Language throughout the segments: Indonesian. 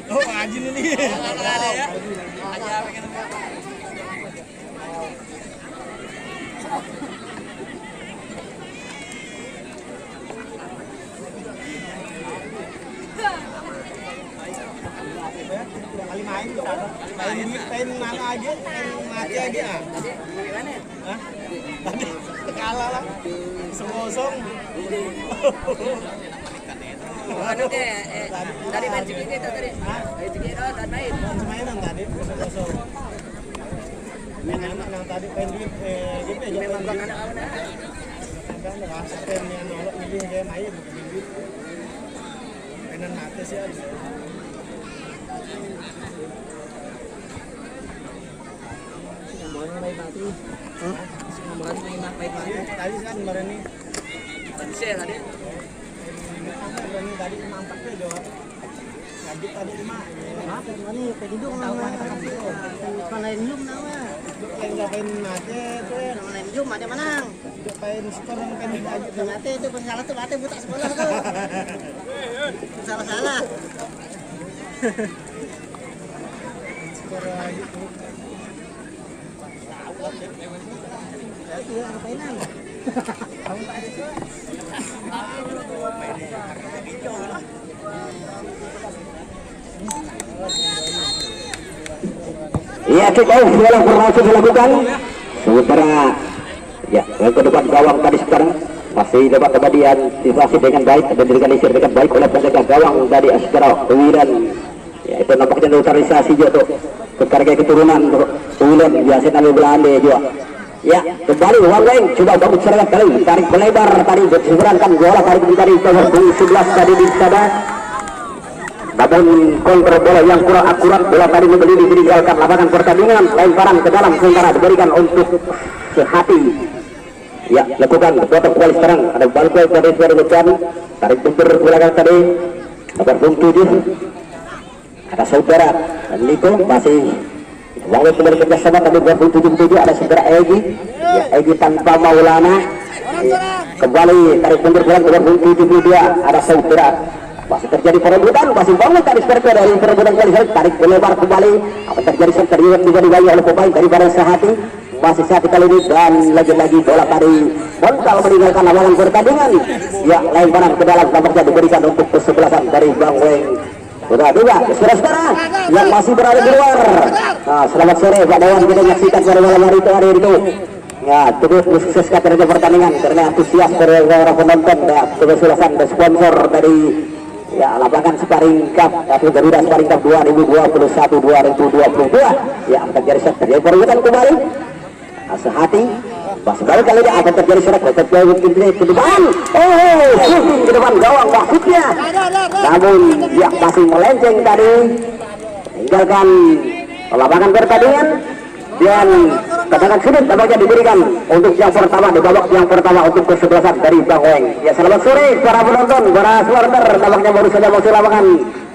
Oh, Ajin ini. Ada ya. Aja pengen. Kali main main mana aja, mati aja. Gimana? Hah? Tadi kalah lah. Kosong. Anu ke dari main ciki itu tadi. Main ciki itu dan main. Mainan tadi kosong. Mainan yang tadi main di gitu Memang bang anak awalnya. Ada rasa pen yang nolok milih dia main gitu. Mainan mati sih aja. Ngomongin baik-baik. Ngomongin baik-baik. Tadi kan kemarin nih. Tadi. Tadi nampaknya jawab. Lanjut tadi 5. Hah? Mana pediduk nama? Mana injum nama? Yang ngapain mati tuh ya. Nama injum ada menang. Ngapain skor yang pengen aja. Mati itu pensalah tuh mati buta sekolah tuh. Salah-salah. Skor aja tuh. Iya, ngapainan? Kamu tak ada tuh. Iya, kick off dalam formasi dilakukan. Sementara ya, yang ke depan gawang tadi sekarang masih dapat kemudian situasi dengan baik dan diorganisir dengan baik oleh penjaga gawang dari Askara Wiran. Ya, itu nampaknya neutralisasi juga tuh berkarga keturunan Wiran biasa nama Belanda juga. Ya, kembali Wang Weng coba bangun serangan kali tarik melebar tadi diseberangkan bola tarik dari nomor 11 tadi di sana. Namun kontrol bola yang kurang akurat, bola tadi membeli meninggalkan lapangan pertandingan, lemparan ke dalam sementara diberikan untuk Sehati. Ya, lakukan potong kembali sekarang ada balik tadi sudah dilakukan tarik mundur belakang tadi nomor 7 ada saudara Niko masih Wangwe kembali kerjasama tadi 27 ada saudara Egi. Ya, Egi tanpa Maulana. Ya, kembali tarik mundur belakang nomor 72 ada saudara. Masih terjadi perebutan, masih bangun tadi seperti dari perebutan kali tarik melebar kembali. Apa terjadi terlihat juga dibayar oleh pemain daripada Sehati. Masih Sehati kali ini dan lagi-lagi bola tadi Montal meninggalkan lapangan pertandingan. Ya, lemparan ke dalam tampaknya diberikan untuk kesebelasan dari Bang Weng. Sudah saudara yang masih berada di luar. Nah, selamat sore Pak Dewan, kita menyaksikan pada malam hari itu. Ya, terus sukseskan terhadap pertandingan karena antusias dari para penonton ya, kesebelasan dan sponsor dari ya lapangan Sparring Cup atau Garuda Sparring Cup 2021-2022 ya akan terjadi terjadi perebutan kembali. Sehati masih baru kali ini akan terjadi serak terjadi ke depan. Oh, shooting ke depan gawang maksudnya. Namun dia masih melenceng tadi meninggalkan lapangan pertandingan dan tendangan sudut tampaknya diberikan untuk yang pertama di babak yang pertama untuk kesebelasan dari Bang Weng. Ya, selamat sore para penonton, para supporter tampaknya baru saja masuk lapangan.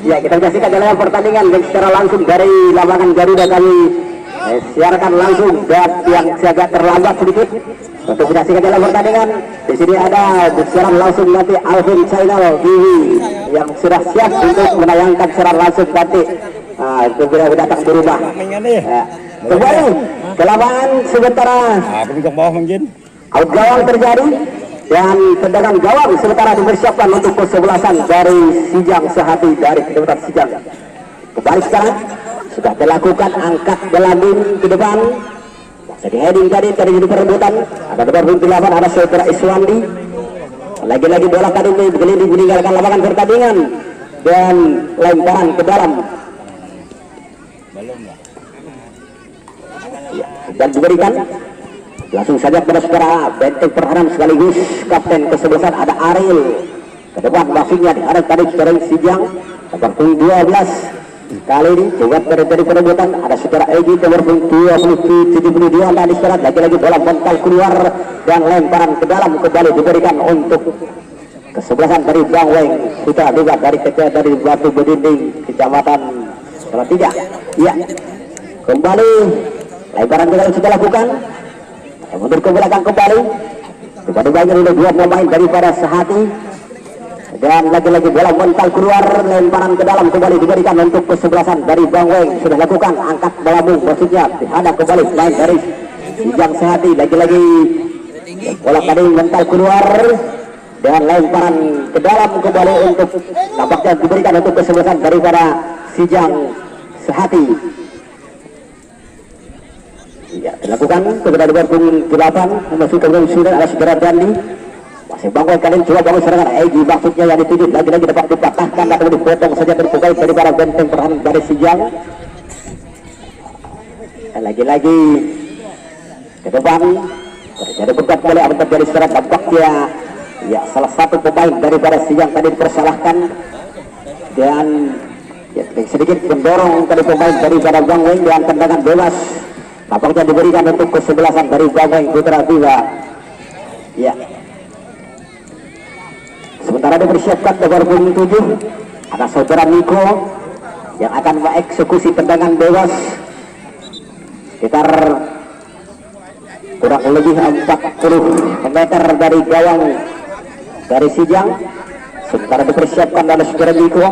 Ya, kita saksikan jalannya pertandingan dan secara langsung dari lapangan Garuda kami siarkan langsung dan yang agak terlambat sedikit untuk menyaksikan jalan pertandingan. Di sini ada siaran langsung nanti Alvin Channel TV yang sudah siap untuk menayangkan siaran langsung nanti. Nah, itu sudah datang di rumah. Ya. Kembali ke lapangan sementara out gawang terjadi dan tendangan gawang sementara dipersiapkan untuk kesebelasan dari Sijang Sehati dari kedua Sijang. Kembali sekarang sudah dilakukan angkat belambing ke depan. Jadi heading tadi jadi perebutan. Ada nomor 28 ada saudara Iswandi. Lagi-lagi bola tadi meninggalkan lapangan pertandingan dan lemparan ke dalam. Ya, dan diberikan langsung saja pada saudara benteng pertahanan sekaligus kapten kesebelasan ada Ariel. Ke depan maksudnya ada tadi saudara Sijang nomor 12. Kali ini juga terjadi perebutan ada saudara Egi nomor 72 tadi sekarang lagi-lagi bola mental keluar dan lemparan ke dalam kembali diberikan untuk kesebelasan dari Bang Weng. Sudah juga dari Batu Bedinding Kecamatan Salatiga. Ya, kembali lemparan ke dalam sudah lakukan. Mundur ke belakang kembali. Tiba-tiba oleh dua pemain daripada Sehati dan lagi-lagi bola mental keluar, lemparan ke dalam kembali diberikan untuk kesebelasan dari Bang Weng. Sudah lakukan angkat melambung, maksudnya dihadap kembali main dari Sijang Sehati. Lagi-lagi bola tadi mental keluar dan lemparan ke dalam kembali untuk tampaknya diberikan untuk kesebelasan daripada Sijang Sehati. Ya, dilakukan kepada punggung 8 memasuki ke sudah ada segera Dandi. Masih Bang Weng kalian coba bangun serangan Egi, maksudnya yang dituju lagi-lagi dapat dipatahkan atau dipotong saja terpukul daripada benteng pertahanan dari Sijang. Dan lagi-lagi ke depan terjadi berkat kembali apa terjadi secara tampaknya ya salah satu pemain daripada Sijang tadi dipersalahkan dan ya, sedikit mendorong tadi pemain daripada Bang Weng dan tendangan bebas tampaknya diberikan untuk kesebelasan dari Bang Weng Putra Tiwa. Ya, sementara dipersiapkan nomor punggung 7 ada saudara Niko yang akan mengeksekusi tendangan bebas sekitar kurang lebih 40 meter dari gawang dari Sijang. Sementara dipersiapkan oleh saudara Niko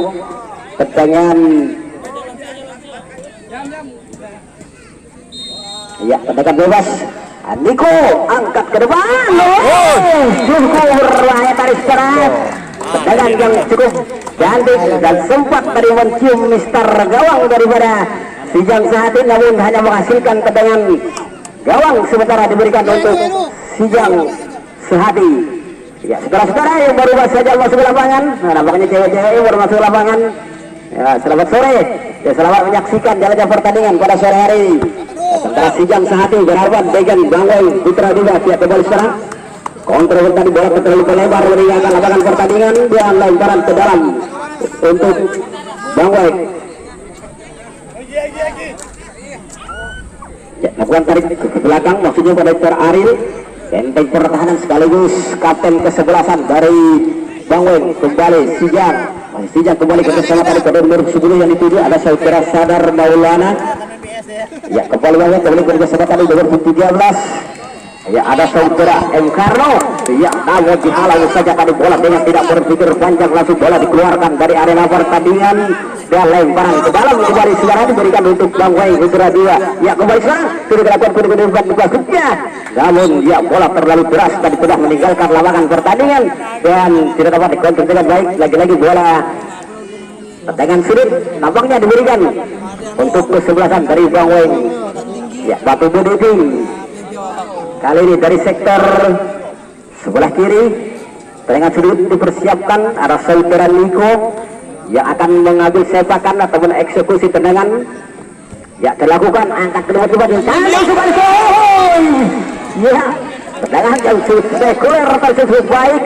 tendangan ya, tendangan bebas. Niko angkat ke depan. Syukur bahaya tarik sekarang. Tendangan yang cukup cantik dan sempat tadi mencium mister gawang daripada Sijang Sehati, namun hanya menghasilkan tendangan gawang sementara diberikan untuk Sijang Sehati. Ya, saudara-saudara yang baru saja masuk ke lapangan, nah, nampaknya cewek-cewek yang baru masuk ke lapangan. Ya, selamat sore. Ya, selamat menyaksikan jalannya pertandingan pada sore hari ini. Sementara Sijang Sehati berhadapan dengan Bang Weng Putra Tiwa. Siap kembali sekarang. Kontrol tadi bola terlalu lebar meninggalkan lapangan pertandingan dan lemparan ke dalam untuk Bang Weng. Ya, lakukan tarik ke belakang maksudnya pada Dr. Aril, benteng pertahanan sekaligus kapten kesebelasan dari Bang Weng. Kembali Sijang, Sijang kembali ke sana tadi pada nomor 10 yang dituju ada saudara Sadar Maulana. Ya, kembali Bang Weng kembali ke sana tadi nomor 13. Ya, ada saudara M. Karno. Ya, namun dihalau saja tadi bola dengan tidak berpikir panjang, langsung bola dikeluarkan dari arena pertandingan dan lemparan ke dalam kembali sekarang diberikan untuk Bang Weng Putra Tiwa. Ya, kembali sekarang sudah dilakukan kedudukan berikutnya, namun ya bola terlalu deras tadi sudah meninggalkan lapangan pertandingan dan tidak dapat dikontrol dengan baik. Lagi-lagi bola tendangan sulit nampaknya diberikan untuk kesebelasan dari Bang Weng. Ya, Batu Buditing kali ini dari sektor sebelah kiri. Tendangan sudut dipersiapkan ada saudara Niko yang akan mengambil sepakan atau mengeksekusi tendangan. Ya, dilakukan angkat kedua coba di sana ya, tendangan yang sekuler tersebut baik,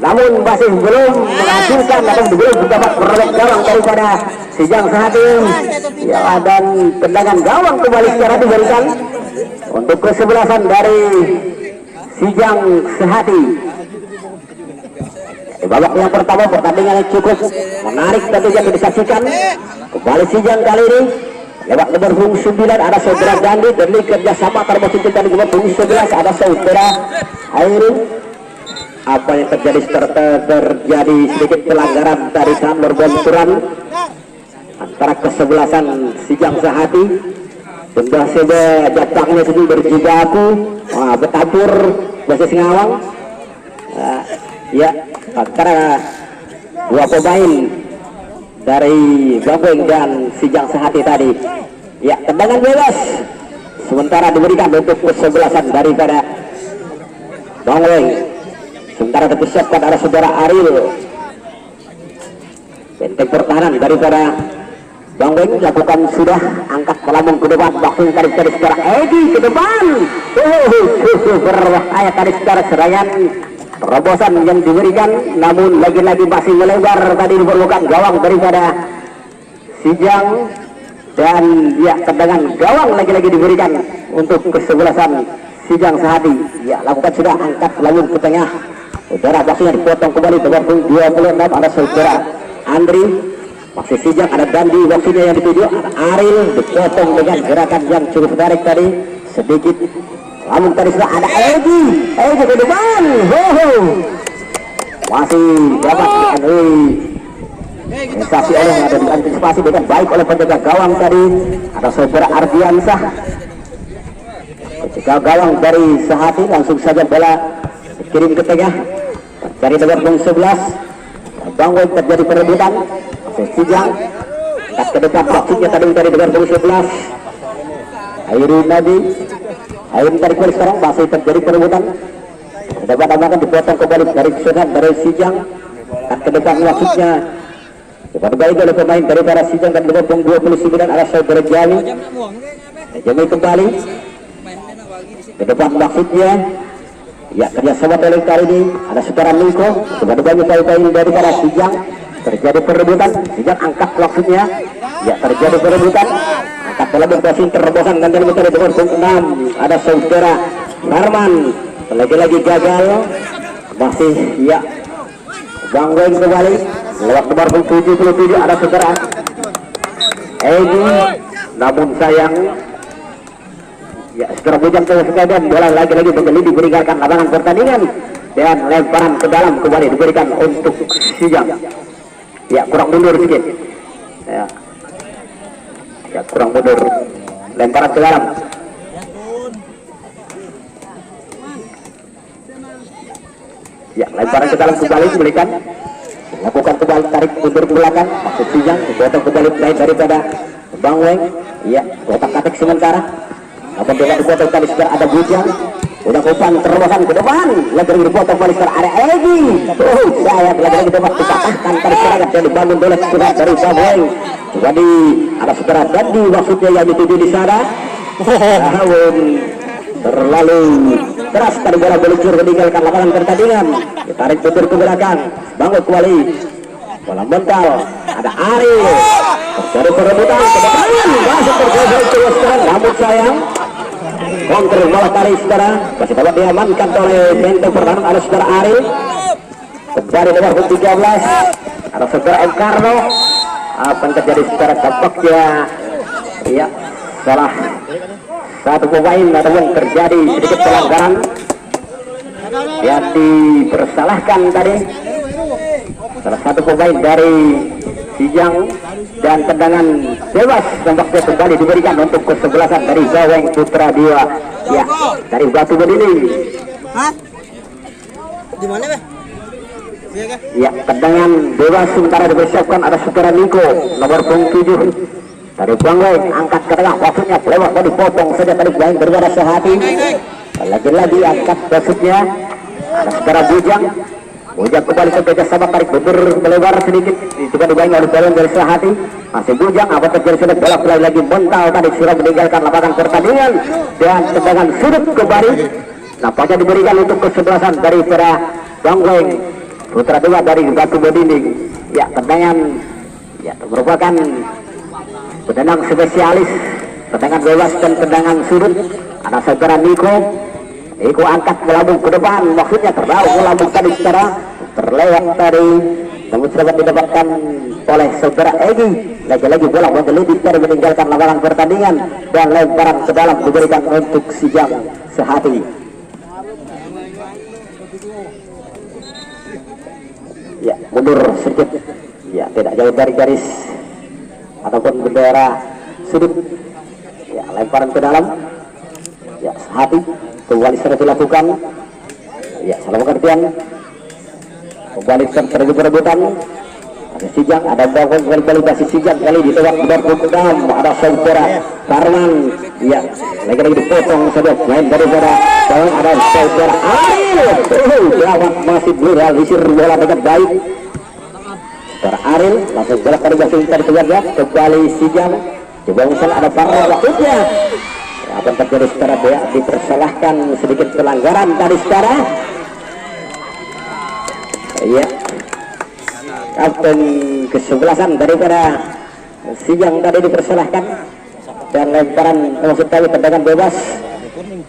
namun masih belum menghasilkan atau belum dapat merobek gawang daripada Sijang Sehati. Ya, dan tendangan gawang kembali secara diberikan untuk kesebelasan dari Sijang Sehati. Di babak yang pertama pertandingan yang cukup menarik tentunya disaksikan. Kembali Sijang kali ini lewat nomor punggung 9 ada saudara Dandi, demi kerjasama termasuk dari nomor punggung 11 ada saudara Airin. Apa yang terjadi terjadi sedikit pelanggaran tarikan berbenturan antara kesebelasan Sijang Sehati. Benda sebe jatangnya sedih berjibaku, bertabur basis ngawang. Ya, antara dua pemain dari Bang Weng dan Sijang Sehati tadi. Ya, tendangan bebas sementara diberikan untuk kesebelasan daripada Bang Weng. Sementara dipersiapkan ada saudara Aril, benteng pertahanan daripada Bang Weng lakukan sudah angkat melambung ke depan, langsung tadi secara Egi ke depan. Berbahaya tadi secara serangan terobosan yang diberikan, namun lagi-lagi masih melebar tadi di permukaan gawang daripada Sijang. Dan ya, tendangan gawang lagi-lagi diberikan untuk kesebelasan Sijang Sehati. Ya, lakukan sudah angkat melambung ke tengah. Saudara maksudnya dipotong kembali nomor 26 ada saudara Andri. Masih Sijang ada Dandi maksudnya yang dituju ada Aril, dipotong dengan gerakan yang cukup menarik tadi sedikit. Namun tadi sudah ada Egi ke depan. Masih dapat diantisipasi dengan baik oleh penjaga gawang tadi, ada saudara Ardiansah. Ketika gawang dari Sehati langsung saja bola dikirim ke tengah, cari nomor 11. Bangweng terjadi perebutan, Sijang ke depan maksudnya tadi dari nomor 11. Airin tarik balik sekarang, masih terjadi perebutan. Dapat akan dipotong kembali dari kesudahan dari Sijang ke depan maksudnya. Berbalik oleh pemain dari para Sijang dan nomor 29 adalah saudara Jami. Jami kembali ke depan maksudnya. Ya, kerjasama oleh kali ini ada saudara Niko. Kepada banyak poin dari para Sijang. Terjadi perebutan, Sijang angkat maksudnya. Ya, terjadi perebutan. Angkat bola berposi terobosan dan mencari nomor 6 ada saudara Narman. Lagi-lagi gagal. Masih ya. Bangweng kembali lewat nomor 77 ada saudara Edi, namun sayang ya saudara Bujang sekalian bola lagi-lagi menggeli diberikan lapangan pertandingan dan lemparan ke dalam kembali diberikan untuk Sijang. Ya kurang mundur sedikit ya kurang mundur, lemparan ke dalam. Ya lemparan ke dalam kembali diberikan, lakukan kembali tarik mundur ke belakang maksud Sijang, dipotong kembali lain daripada Bangweng. Ya kotak katik sementara apa tidak dipotong tadi sekarang ada Bujang, udah kupan terobosan ke depan lagi dipotong kembali sekarang ada Egi. Saya lagi dapat dipatahkan tadi serangan dan dibangun oleh sudah dari Bangweng. Jadi ada saudara Dandi maksudnya yang dituju di sana. Namun terlalu keras tadi bola meluncur meninggalkan lapangan pertandingan. Ditarik mundur ke belakang, bangun kembali bola mental ada Ari, terjadi perebutan ke depan masuk tergeser ke sekarang, namun sayang counter bola kali saudara masih dapat diamankan oleh benteng pertahanan ada saudara Ari. Kembali nomor 13 ada saudara M. Karno. Apa yang terjadi secara tampaknya ya salah satu pemain atau yang terjadi sedikit pelanggaran yang dipersalahkan tadi salah satu pemain dari Sijang dan tendangan bebas tampaknya kembali diberikan untuk kesebelasan dari Baweng Putra Dewa ya dari Batu Berdiri. Di mana, Beh? Ya, tendangan bebas sementara dipersiapkan ada saudara Niko nomor 7 dari Bangweng, angkat ke tengah maksudnya lewat mau dipotong saja tadi Bangweng berbeda Sehati. Lagi-lagi angkat maksudnya ada saudara Bujang kembali ke kerjasama tarik mundur melebar sedikit juga dibayang oleh Bangweng dari Sehati. Masih Bujang apa terjadi sudah bola kembali lagi mental tadi sudah meninggalkan lapangan pertandingan dan tendangan sudut kembali nampaknya diberikan untuk kesebelasan dari para Bangweng Putra Dewa dari Batu Bedinding. Ya tendangan ya merupakan tendangan spesialis, tendangan bebas dan tendangan sudut. Ada saudara Niko angkat melambung ke depan maksudnya terlalu melambung tadi secara terlewat tadi namun sudah didapatkan oleh saudara Egi. Lagi-lagi bola menggelitik dari meninggalkan lapangan pertandingan dan lemparan ke dalam diberikan untuk Sijang Sehati. Ya mundur sedikit ya tidak jauh dari garis ataupun bendera sudut ya lemparan ke dalam ya Sehati kembali sudah dilakukan ya salah pengertian kembali terjadi perebutan ada Sijang ada Bangweng kembali masih Sijang kali di tengah nomor 6 ada saudara Karman ya lagi-lagi dipotong saja main daripada Bangweng ada saudara Ariel gawat masih merealisir bola dengan baik saudara Ariel langsung bola tadi masih dari keluarga kembali Sijang coba misal ada Parno waktunya apa yang terjadi secara dia dipersalahkan sedikit pelanggaran tadi secara ya kapten kesebelasan daripada Sijang tadi dipersalahkan dan lemparan maksud tadi tendangan bebas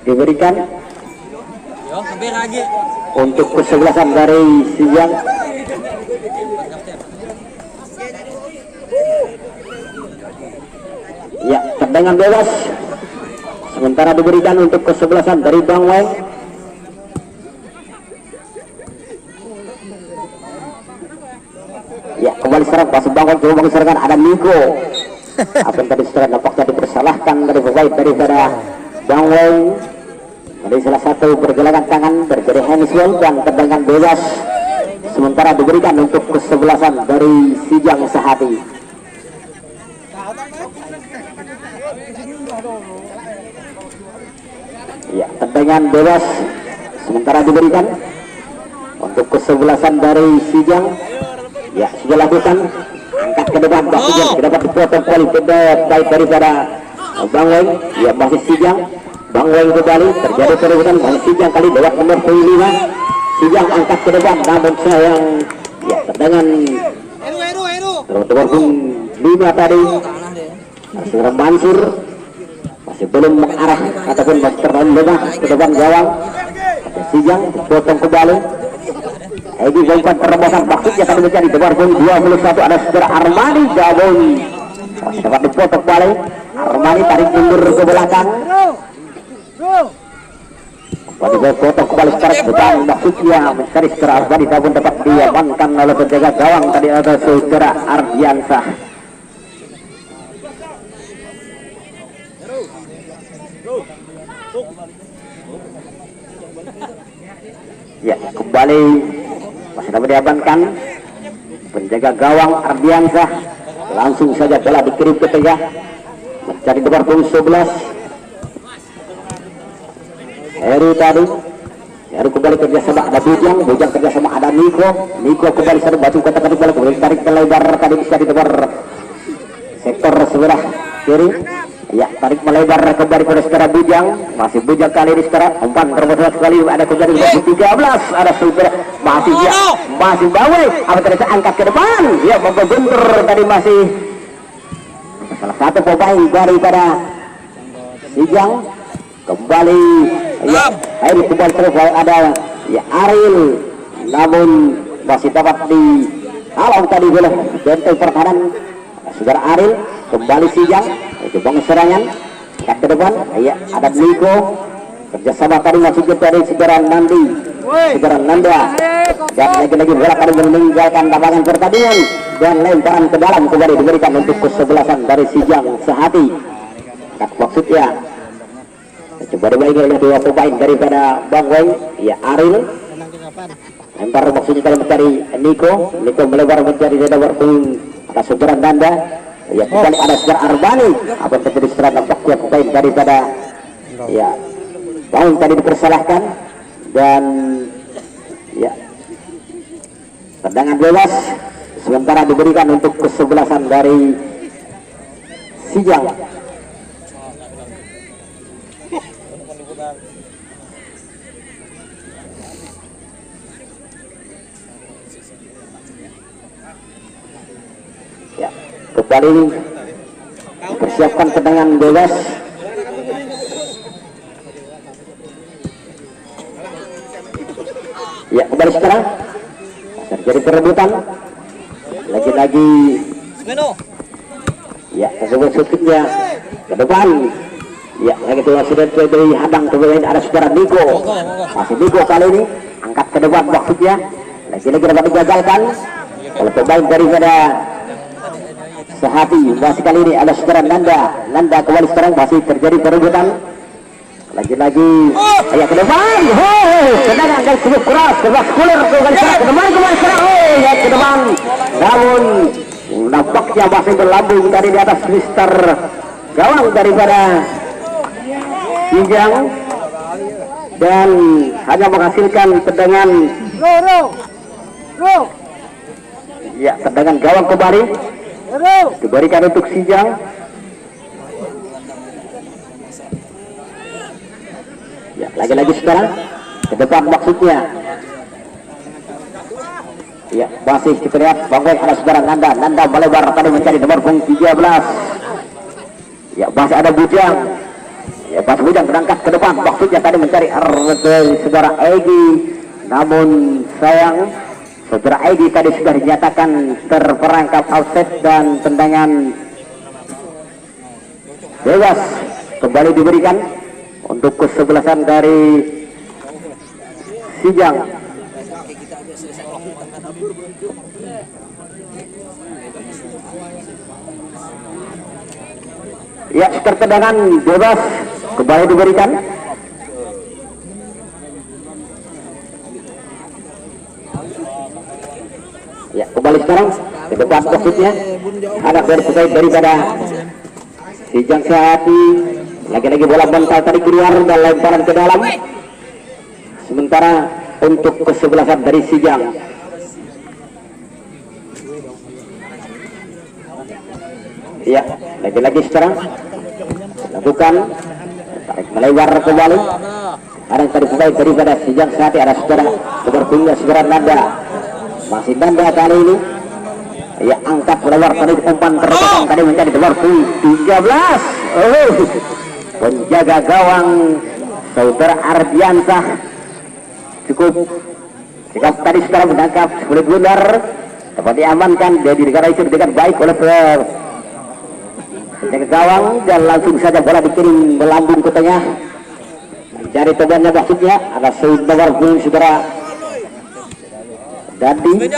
diberikan untuk kesebelasan dari Sijang. Ya tendangan bebas sementara diberikan untuk kesebelasan dari Bangweng. Ya, kembali serang masih bangun coba bagi serangan ada Niko. Apa yang tadi serangan nampaknya dipersalahkan dari pemain daripada Bang Weng. Dari salah satu pergelangan tangan terjadi handsball dan tendangan bebas sementara diberikan untuk kesebelasan dari Sijang Sehati. Ya, tendangan bebas sementara diberikan untuk kesebelasan dari Sijang. Ya, sudah lakukan angkat ke depan Bang Sijang dapat dipotong kembali baik daripada Bang Weng. Ya, masih Sijang. Bang Weng kembali terjadi perebutan Bang Sijang kali lewat nomor 5. Sijang angkat ke depan namun sayang ya tendangan nomor 5 tadi Surah Mansur masih belum mengarah ataupun masih terlalu lemah ke depan gawang. Sijang dipotong kembali. Egi umpan terobosan maksudnya akan menjadi nomor 21 ada saudara Armani Gabon masih dapat dipotong kembali. Armani tarik mundur ke belakang. Pada potong kembali sekarang depan maksudnya mencari saudara Armani namun dapat diamankan oleh penjaga gawang tadi ada saudara Ardiansah. Ya, kembali masih dapat diamankan penjaga gawang Ardiansah. Langsung saja bola dikirim ke tengah mencari nomor 11 Heru tadi. Heru kembali kerjasama ada Bujang kerjasama ada Niko kembali satu batu kota tadi bola kemudian tarik ke lebar tadi bisa di nomor sektor sebelah kiri. Ya, tarik melebar kembali pada saudara Bujang. Masih Bujang kali ini saudara. Umpan terbesar sekali ada kembali 13 ada saudara masih dia masih bawa apa tadi angkat ke depan. Ya, membentur tadi masih salah satu pemain daripada Sijang kembali. Ya, ini kembali terus ada ya Ariel namun masih dapat di halau tadi oleh benteng pertahanan saudara Ariel. Kembali Sijang itu bang serangan kat ke depan. Ya, ada Niko kerjasama tadi masuk dari saudara Nanda dan lagi-lagi bola tadi meninggalkan lapangan pertandingan dan lemparan ke dalam kembali diberikan untuk kesebelasan dari Sijang Sehati. Kat maksudnya coba dibaiki oleh dua pemain daripada Bang Weng. Ya, Ariel lempar maksudnya kalau mencari Niko melebar mencari nomor atas saudara Nanda. Ya, kembali ada saudara Armani apa terjadi setelah nampaknya pemain daripada ya Bang tadi dipersalahkan dan ya tendangan bebas sementara diberikan untuk kesebelasan dari Sijang. Ya, kembali persiapkan tendangan bebas. Ya, kembali sekarang terjadi perebutan lagi-lagi. Ya, tersebut shootingnya ke depan. Ya, lagi tuh sudah dihadang kemudian ada saudara Niko. Masih Niko kali ini angkat ke depan maksudnya. Lagi-lagi dapat digagalkan oleh pemain daripada Sehati. Masih kali ini ada saudara Nanda kembali sekarang masih terjadi perebutan. Lagi-lagi ya ke depan. Tendangan dan cukup keras kuler kembali serang kembali serang. Ya ke depan. Namun nampaknya masih berlambung tadi di atas lister gawang daripada Sijang dan hanya menghasilkan tendangan. Ya, tendangan gawang kembali diberikan untuk Sijang. Ya, lagi-lagi sekarang ke depan maksudnya. Ya, masih kita lihat Bang Weng ada saudara Nanda melebar tadi mencari nomor 13. Ya, masih ada Bujang. Ya, pas Bujang berangkat ke depan maksudnya tadi mencari saudara Egi. Namun sayang saudara Egi tadi sudah dinyatakan terperangkap offset dan tendangan bebas kembali diberikan untuk kesebelasan dari Sijang. Ya, skor tendangan bebas kembali diberikan. Ya, kembali sekarang ke depan maksudnya anak dari pemain daripada Sijang Sehati. Lagi-lagi bola bantal tadi keluar dan lemparan ke dalam. Sementara untuk kesebelasan dari Sijang, ya, lagi-lagi sekarang lakukan tarik melebar kembali. Ada tadi pemain daripada Sijang Sehati, ada saudara berpindah segera Nanda. Masih Nanda kali ini, ya, angkat melebar tadi umpan terbang tadi menjadi nomor 13. Penjaga gawang saudara Ardiansah cukup sikap tadi sekarang menangkap kulit bundar, dapat diamankan dan direalisir dengan baik oleh penjaga gawang dan langsung saja bola dikirim melambung ke tengah. Mencari temannya maksudnya ada saudara pun saudara Dandi.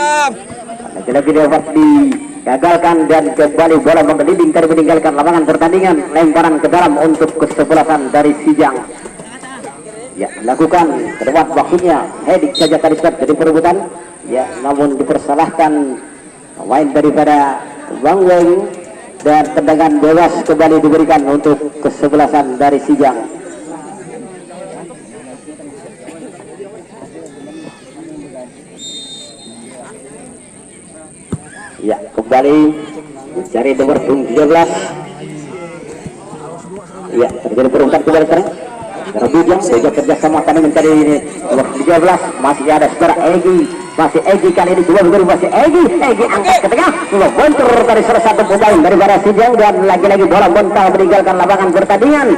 Lagi-lagi dapat digagalkan dan kembali bola menggelinding tadi meninggalkan lapangan pertandingan. Lemparan ke dalam untuk kesebelasan dari Sijang. Ya, lakukan ke depan maksudnya heading saja tadi start jadi perebutan. Ya, namun dipersalahkan pemain daripada Bang Weng dan tendangan bebas kembali diberikan untuk kesebelasan dari Sijang. Ya, kembali mencari nomor 17. Ya, terjadi perubahan kembali sekarang. Bujang juga kerjasama tadi mencari nomor 13. Masih ada saudara Egi. Masih Egi kali ini juga begitu masih Egi. Egi angkat ke tengah. Bola bontor dari salah satu pemain daripada Sijang dan lagi-lagi bola bontal meninggalkan lapangan pertandingan.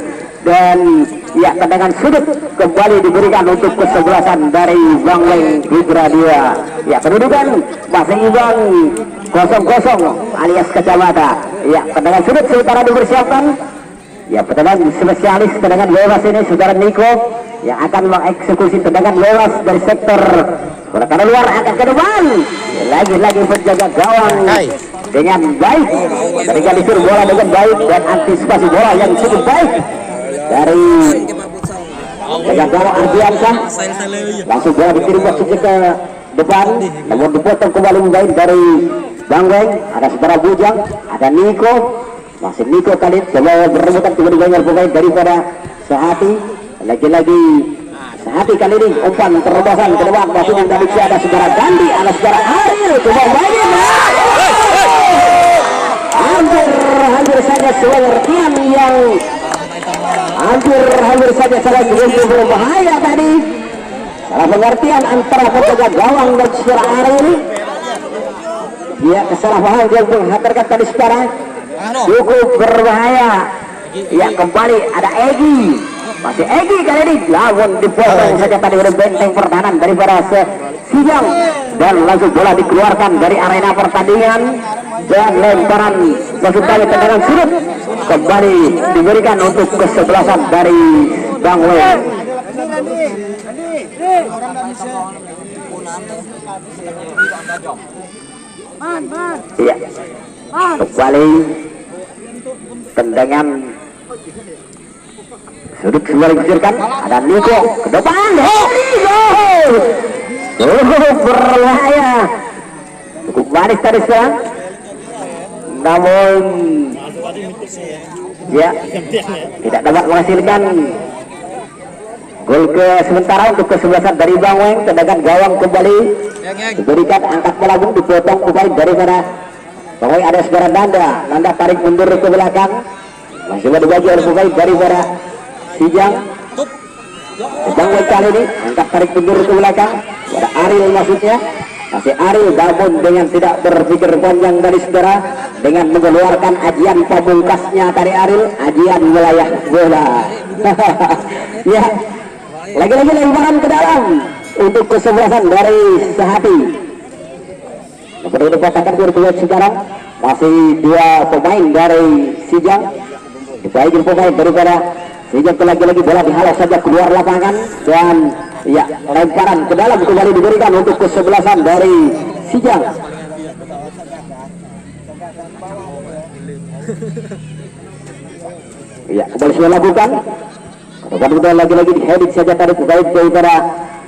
Dan ya, tendangan sudut kembali diberikan untuk kesebelasan dari Bang Weng Putra 2. Ya, kedudukan masih imbang 0-0 alias kacamata. Ya, tendangan sudut sementara dipersiapkan. Ya, tendangan spesialis tendangan bebas ini saudara Niko yang akan mengeksekusi tendangan bebas dari sektor bola ke luar, angkat ke depan. Ya, lagi-lagi penjaga gawang dengan baik, merealisir bola dengan baik dan antisipasi bola yang cukup baik dari penjaga gawang Ardiansah. Langsung bola dikirim maksudnya ke depan, namun dipotong kembali baik dari Bang Weng. Ada saudara Bujang, ada Niko. Masih Niko kali coba berebutan kembali banyak pemain daripada Sehati. Lagi-lagi Sehati kali ini umpan terobosan ke depan. Masih yang tadi ada saudara Dandi, ada saudara Ariel. Coba mainin. Hampir saja selertian yang hampir saja salah berbahaya tadi. Salah pengertian antara penjaga gawang dan saudara Ariel. Ya, kesalahpahaman yang menghantarkan tadi sekarang cukup berbahaya. Ya, kembali ada Egi. Masih Egi kali ini lawan dipotong saja tadi oleh benteng pertahanan daripada Sijang dan langsung bola dikeluarkan dari arena pertandingan dan lemparan masuk kali tendangan sudut kembali diberikan untuk kesebelasan dari Bang Weng. Iya, kembali tendangan sudut kembali dikucurkan. Ada Niko ke depan. Berbahaya, cukup manis tadi sekarang. Namun ya, tidak dapat menghasilkan gol ke sementara untuk kesebelasan dari Bang Weng. Tendangan gawang kembali diberikan, angkat melambung dipotong kembali daripada Bang Weng. Ada saudara Nanda tarik mundur ke belakang, masih dibagi oleh pemain daripada Sijang. Bang Weng kali ini angkat tarik mundur ke belakang. Ada Ariel maksudnya, masih Ariel namun dengan tidak berpikir panjang dari saudara dengan mengeluarkan ajian pamungkasnya dari Ariel, ajian wilayah bola. Ya, lagi-lagi lemparan ke dalam untuk kesebelasan dari Sehati. Seperti dikatakan berbuat sekarang masih dua pemain dari Sijang, dibagi pemain daripada Sijang. Lagi-lagi bola dihalau saja keluar lapangan dan ya, lemparan ke dalam kembali diberikan untuk kesebelasan dari Sijang. Ya, kembali sudah lakukan. Kemudian lagi-lagi diheading saja tadi baik daripada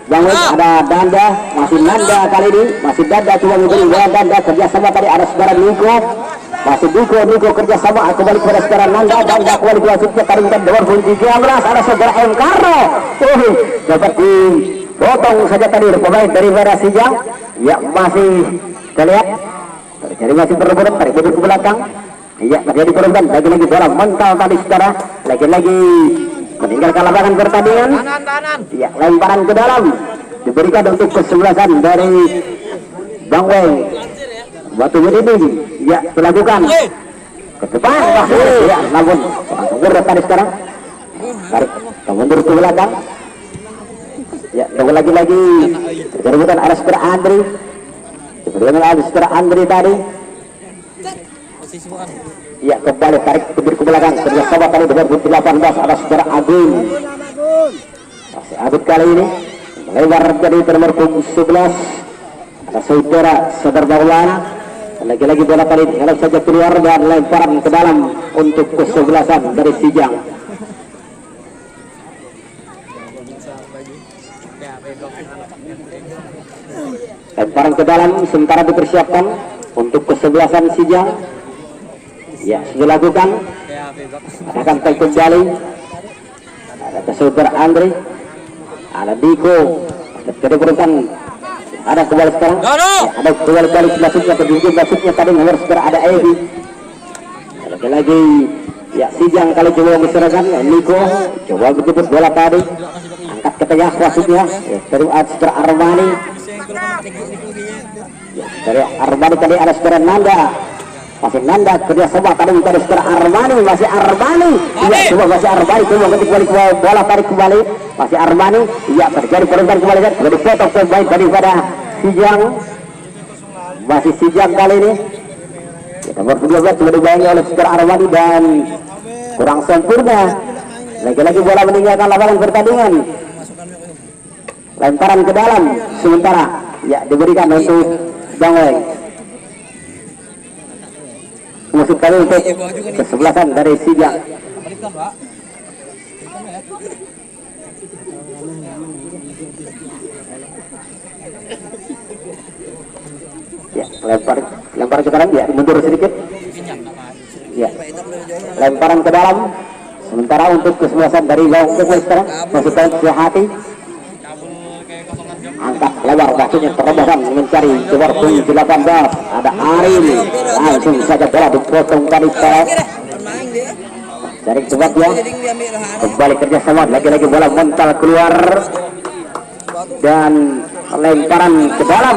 Bang Wes, ada Danda, masih Nanda kali ini, masih Danda coba memberi bola Danda kerjasama tadi ada saudara Niko, masih Niko kerjasama kembali kepada saudara Nanda kembali ke wasitnya tadi bukan nomor 13 ada saudara M Karno, dapat dipotong saja tadi pemain daripada Sijang, ya masih kita lihat terjadi masih berlebihan tarik mundur ke belakang, ya terjadi perubahan lagi-lagi bola mental tadi saudara, lagi-lagi meninggalkan lapangan pertandingan. Ya, lemparan ke dalam diberikan untuk kesebelasan dari Bang Weng. Batu ini ya dilakukan ke depan ya, namun mundur tadi sekarang tarik mundur ke belakang. Ya, tunggu lagi kerebutan ada saudara Andri. Sebelumnya ada saudara Andri tadi. Ya, kembali tarik mundur ke belakang kerjasama tadi dengan 18 ada saudara Agung. Masih Agung kali ini melebar jadi nomor 11 ada saudara Maulana. Lagi-lagi bola tadi kalau saja keluar dan lemparan ke dalam untuk kesebelasan dari Sijang. Lemparan ke dalam sementara dipersiapkan untuk kesebelasan Sijang. Ya, sudah lakukan. Akan tarik kembali. Ada saudara Andre, ada Diko, ada berurusan, ada kembali sekarang. Ya, ada kembali masuknya tadi nomor saudara ada Edi. Lagi-lagi ya Sijang kali coba mencerahkan Niko, coba menjemput bola tadi, angkat ke tengah wasitnya. Ya, terus ada saudara Armani. Ya, dari Armani tadi ada saudara Nanda. Masih Nanda kerjasama tadi dari saudara Armani, masih Armani. Iya, coba masih Armani coba kembali bola tarik kembali, masih Armani. Iya, terjadi perubahan kembali kan, jadi potong terbaik daripada Sijang. Masih Sijang kali ini. Ya, nomor 12 sudah dibayangi oleh saudara Armani dan kurang sempurna. Lagi-lagi bola meninggalkan lapangan pertandingan. Lemparan ke dalam sementara ya diberikan untuk Bang Weng. Musuh kali untuk kesebelasan dari Sijang. Ya, lempar ke dalam ya, mundur sedikit. Ya, lemparan ke dalam. Sementara untuk kesebelasan dari Bang Weng sekarang masukkan ke hati. Angkat lebar waktunya terobosan mencari nomor 18 ada Aril, langsung saja bola dipotong tadi sekarang cari sebabnya kembali kerjasama lagi-lagi bola mental keluar dan lemparan ke dalam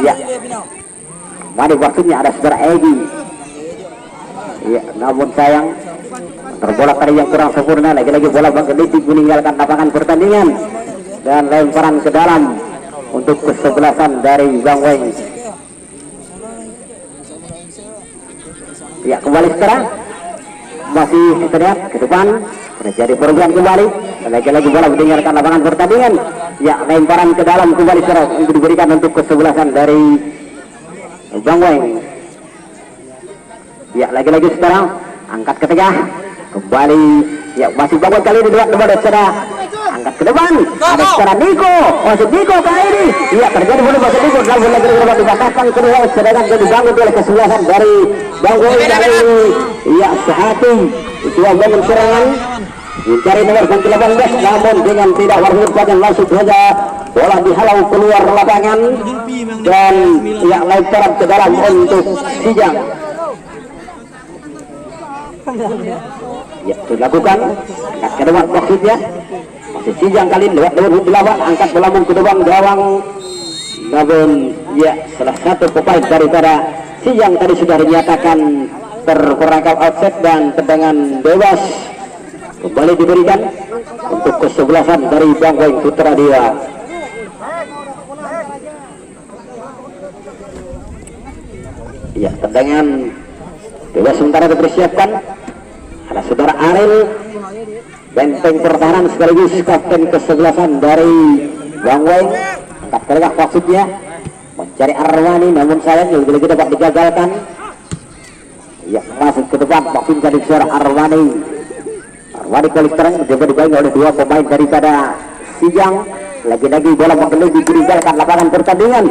ya mari waktunya ada saudara Egi ya namun sayang terbola tadi yang kurang sempurna lagi-lagi bola Bangkelitik meninggalkan lapangan pertandingan dan lemparan ke dalam untuk kesebelasan dari Bang Weng. Ya, kembali sekarang masih kita lihat ke depan terjadi perubahan kembali lagi-lagi bola meninggalkan lapangan pertandingan ya lemparan ke dalam kembali sekarang untuk diberikan untuk kesebelasan dari Bang Weng ya lagi-lagi sekarang angkat ke tengah kembali ya masih Bang Weng kali ini dua saudara angkat ke depan ada sekarang Niko masuk Niko kali ini iya terjadi bola masuk Niko langsung lagi dibatalkan kedua sedangkan jadi dibangun oleh kesebelasan dari Bang Weng dari iya sehati itu bangun serangan mencari nomor 18 namun dengan tidak warnut badan langsung saja bola dihalau keluar lapangan dan ya lemparan ke dalam untuk Sijang ya dilakukan angkat ke depan maksudnya masih Sijang kali lewat nomor 8 angkat bola ke depan gawang namun ya salah satu pemain daripada Sijang tadi sudah dinyatakan terperangkap offset dan tendangan bebas kembali diberikan untuk kesebelasan dari Bang Weng Putra Dewa. Ya, tendangan bebas sementara dipersiapkan. Ada saudara Aril, benteng pertahanan sekaligus kapten kesebelasan dari Bang Weng. Angkat ke tengah maksudnya mencari Armani, namun sayang lebih-lebih dapat digagalkan. Ya, masuk ke depan makin dari saudara Armani. Wadi Kalistrang juga dibaik oleh dua pemain daripada Sijang. Lagi-lagi bola menggeleng ditinggalkan lapangan pertandingan.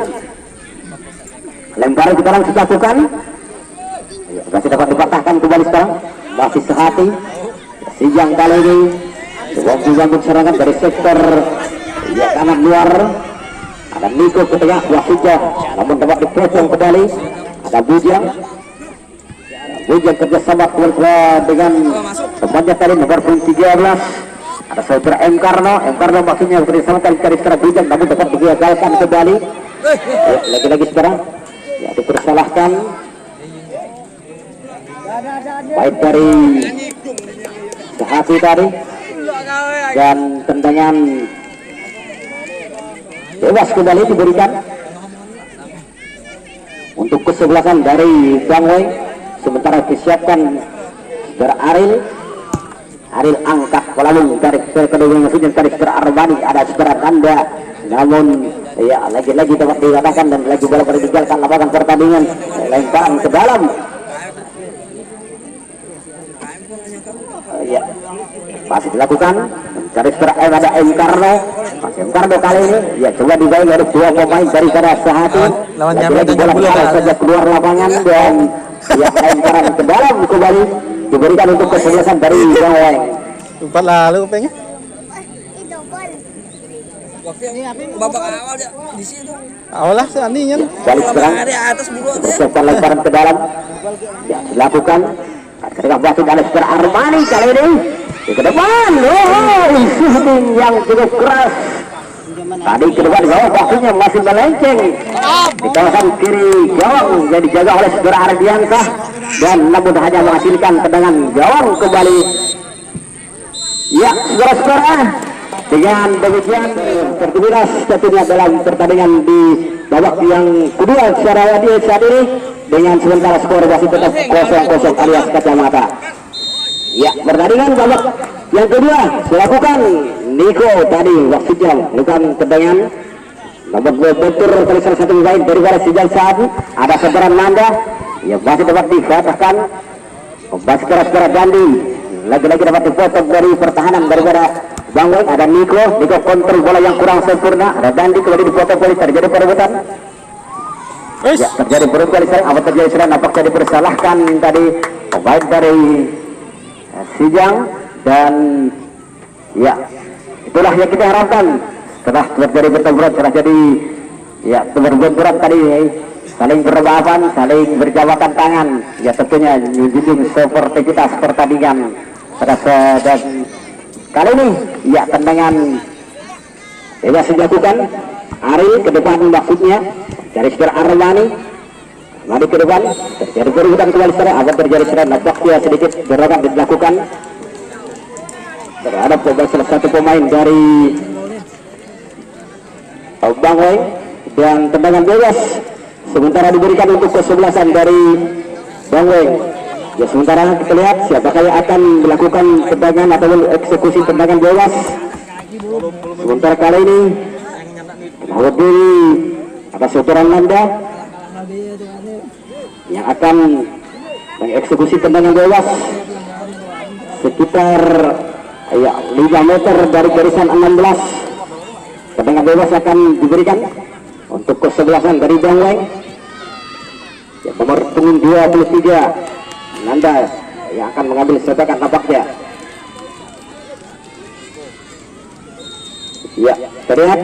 Lemparan sekarang sudah lakukan. Masih dapat dipatahkan kembali sekarang. Masih sehati. Sijang kali ini untuk serangan dari sektor kanan luar. Ada Niko ke tengah wasitnya, namun dapat dipotong kembali. Ada Bujang kerjasama dengan temannya tadi nomor 13. Ada saudara M. Karno maksudnya bersama kali sekarang Bujang, namun dapat digagalkan kembali. Lagi-lagi sekarang ya dipersalahkan. Baik dari Sehati tadi dan tendangan bebas kembali diberikan untuk kesebelasan dari Bang Weng. Sementara disiapkan saudara Aril angkat melalui dari kedua maksudnya dari saudara Armani, ada saudara Nanda, namun ya lagi-lagi dapat dikatakan dan lagi bola ditinggalkan lapangan pertandingan. Lemparan ke dalam. Ya, masih dilakukan mencari saudara ada M. Karno. Masih M. Karno kali ini ya coba dibaik dari dua pemain daripada Sehati. Lagi-lagi bola saja keluar lapangan dan ya lemparan ke dalam kembali diberikan untuk kesebelasan dari Bang Weng. Tempat lalu pengen. Babak awal dia di situ. Awalah seandainya. Balik serang. Ada atas bulu Siapkan lemparan ke dalam. Ya dilakukan. Ketika wasit ada saudara Armani kali ini ke depan. Shooting yang cukup keras. Tadi ke depan gawang waktunya masih melenceng di kawasan kiri gawang, jadi dijaga oleh saudara Ardiansah dan namun hanya menghasilkan tendangan gawang kembali. Ya saudara-saudara, dengan demikian tertulis tentunya dalam pertandingan di babak yang kedua secara adil saat ini dengan sementara skor masih tetap 0-0 alias kacamata. Ya, pertandingan babak yang kedua dilakukan Niko tadi waktunya melakukan tendangan nomor 2 bentur kali salah satu pemain dari Sijang saat ada saudara Nanda yang masih dapat dikatakan masih keras-keras Dandi, lagi-lagi dapat dipotong dari pertahanan daripada Bang Weng. Ada Niko kontrol bola yang kurang sempurna, ada Dandi kembali dipotong polis, terjadi perebutan. Ya, terjadi perebutan apa terjadi sekarang nampaknya dipersalahkan tadi pemain dari Sijang dan ya itulah yang kita harapkan setelah terjadi pertempuran, setelah jadi ya benturan tadi saling berbahan, saling berjabakan tangan, ya tentunya menjunjung sportivitas pertandingan pada dan kali ini ya tendangan bebas dilakukan. Ari ke depan maksudnya dari saudara Armani mari ke depan, terjadi perebutan kembali secara agar terjadi serangan nampaknya sedikit gerakan dilakukan terhadap salah satu pemain dari Bang Weng dan tendangan bebas sementara diberikan untuk kesebelasan dari Bang Weng. Ya sementara kita lihat siapakah yang akan melakukan tendangan atau eksekusi tendangan bebas. Sementara kali ini mewakili atas saudara Nanda yang akan mengeksekusi tendangan bebas sekitar ya 5 meter dari garisan 16. Tendangan bebas akan diberikan untuk kesebelasan dari Bang Weng. Ya, nomor punggung 23 Nanda yang akan mengambil sepakan nampaknya. Ya, terlihat.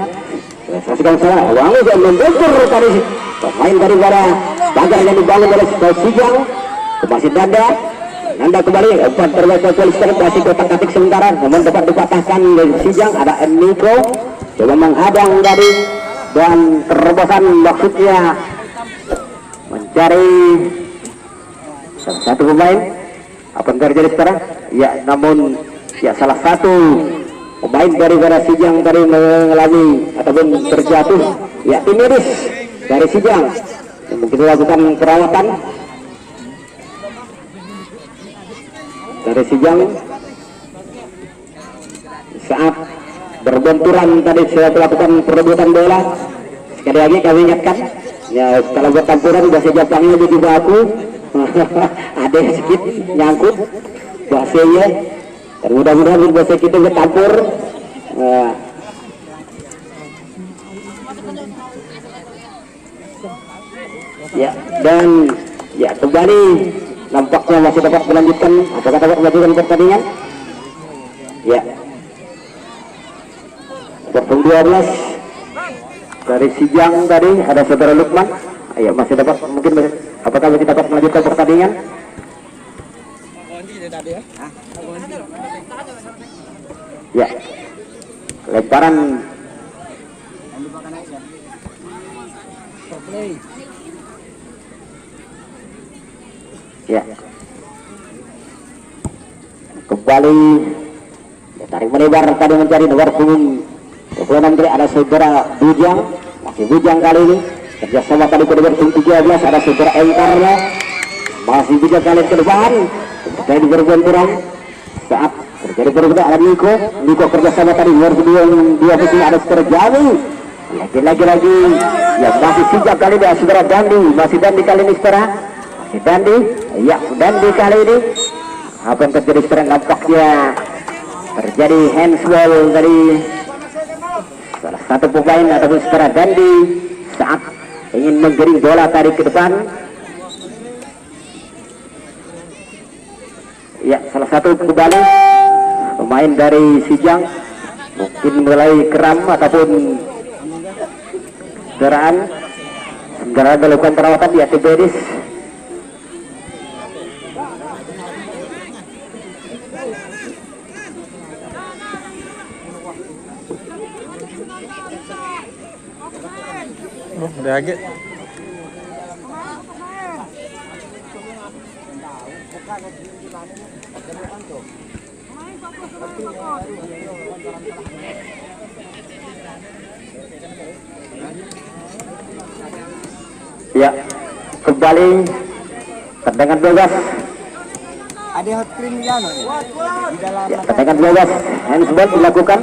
Saksikan saya, Wangi dan membentur tadi pemain daripada Banggar yang dibangun oleh Sijang. Masih Nanda kembali umpan terbaik polis masih kotak-katik sementara, namun dapat dipatahkan dari Sijang. Ada Niko coba menghadang tadi dan terobosan maksudnya mencari salah satu pemain. Apa yang terjadi sekarang? Ya, namun ya salah satu pemain daripada Sijang tadi mengalami ataupun terjatuh. Ya, tim medis dari Sijang yang mungkin dilakukan perawatan dari Sijang saat berbenturan tadi saya melakukan perebutan bola. Sekali lagi kami ingatkan ya, kalau bertempuran bahasa Jepangnya lebih baku ada sedikit nyangkut bahasanya Dan mudah-mudahan bisa kita bercampur. Ya, dan ya kembali nampaknya masih dapat melanjutkan. Apakah dapat melanjutkan pertandingan? Ya. Nomor 12 dari Sijang tadi ada saudara Lukman. Ayo masih dapat, mungkin apakah masih dapat melanjutkan pertandingan? Ya, lemparan ya kembali ya, tarik melebar tadi mencari nomor punggung 26 ada saudara Bujang, masih Bujang kali ini kerjasama tadi ke nomor 13 ada saudara Engkarnya, masih Bujang kali ke depan terjadi berbenturan saat terjadi berbenturan ada Niko kerjasama tadi nomor 20 ada saudara Jami, lagi ya masih Sijang kali ini saudara Dandi, masih Dandi kali ini saudara, masih Dandi ya Dandi kali ini apa yang terjadi sekarang nampaknya terjadi handsball dari salah satu pemain ataupun saudara Dandi saat ingin menggiring bola tarik ke depan. Ya, salah satu kembali pemain dari Sijang mungkin mulai kram ataupun kendaraan melakukan perawatan di ortopedis. Udah agak. Ya, kembali tendangan bebas. Ada hot cream di dalam. Ya, tendangan bebas handsball dilakukan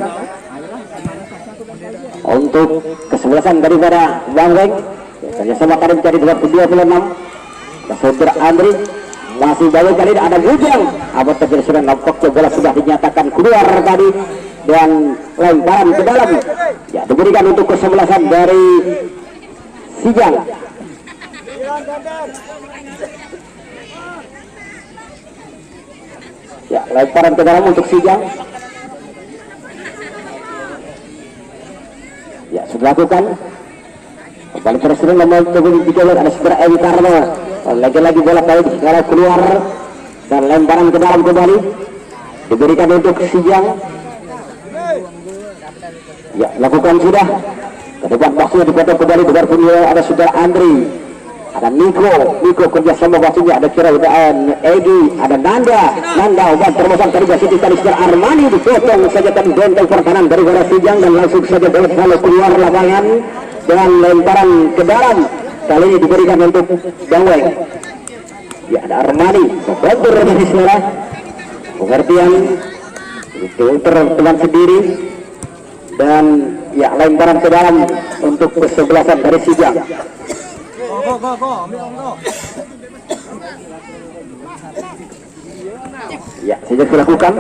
untuk kesebelasan daripada Bang Weng. Kerjasama tadi mencari 26 saudara Andri, masih jauh kali ini ada Bujang. Apa terjadi sudah nampaknya bola sudah dinyatakan keluar tadi dan lemparan ke dalam. Ya, diberikan untuk kesebelasan dari Sijang. Ya, lemparan ke dalam untuk Sijang. Ya, sudah lakukan. Kembali terus nomor 23 ada saudara Ewi Karno. Lagi-lagi bola kali sekarang keluar dan lemparan ke dalam kembali. Diberikan untuk Sijang. Ya, lakukan sudah. Ke depan maksudnya dipotong kembali dengan punya ada saudara Andri. Ada Niko kerjasama maksudnya ada kira Egi, ada Nanda obat termasuk dari Basiti tadi saudara Armani dipotong saja tadi benteng pertahanan dari Sijang dan langsung saja bola selalu keluar lapangan dengan lemparan ke dalam. Kali ini diberikan untuk Bang Weng. Ya, ada Armani membantu dari saudara pengertian itu teman sendiri dan ya lemparan ke dalam untuk kesebelasan dari Sijang. Ya, sejak dilakukan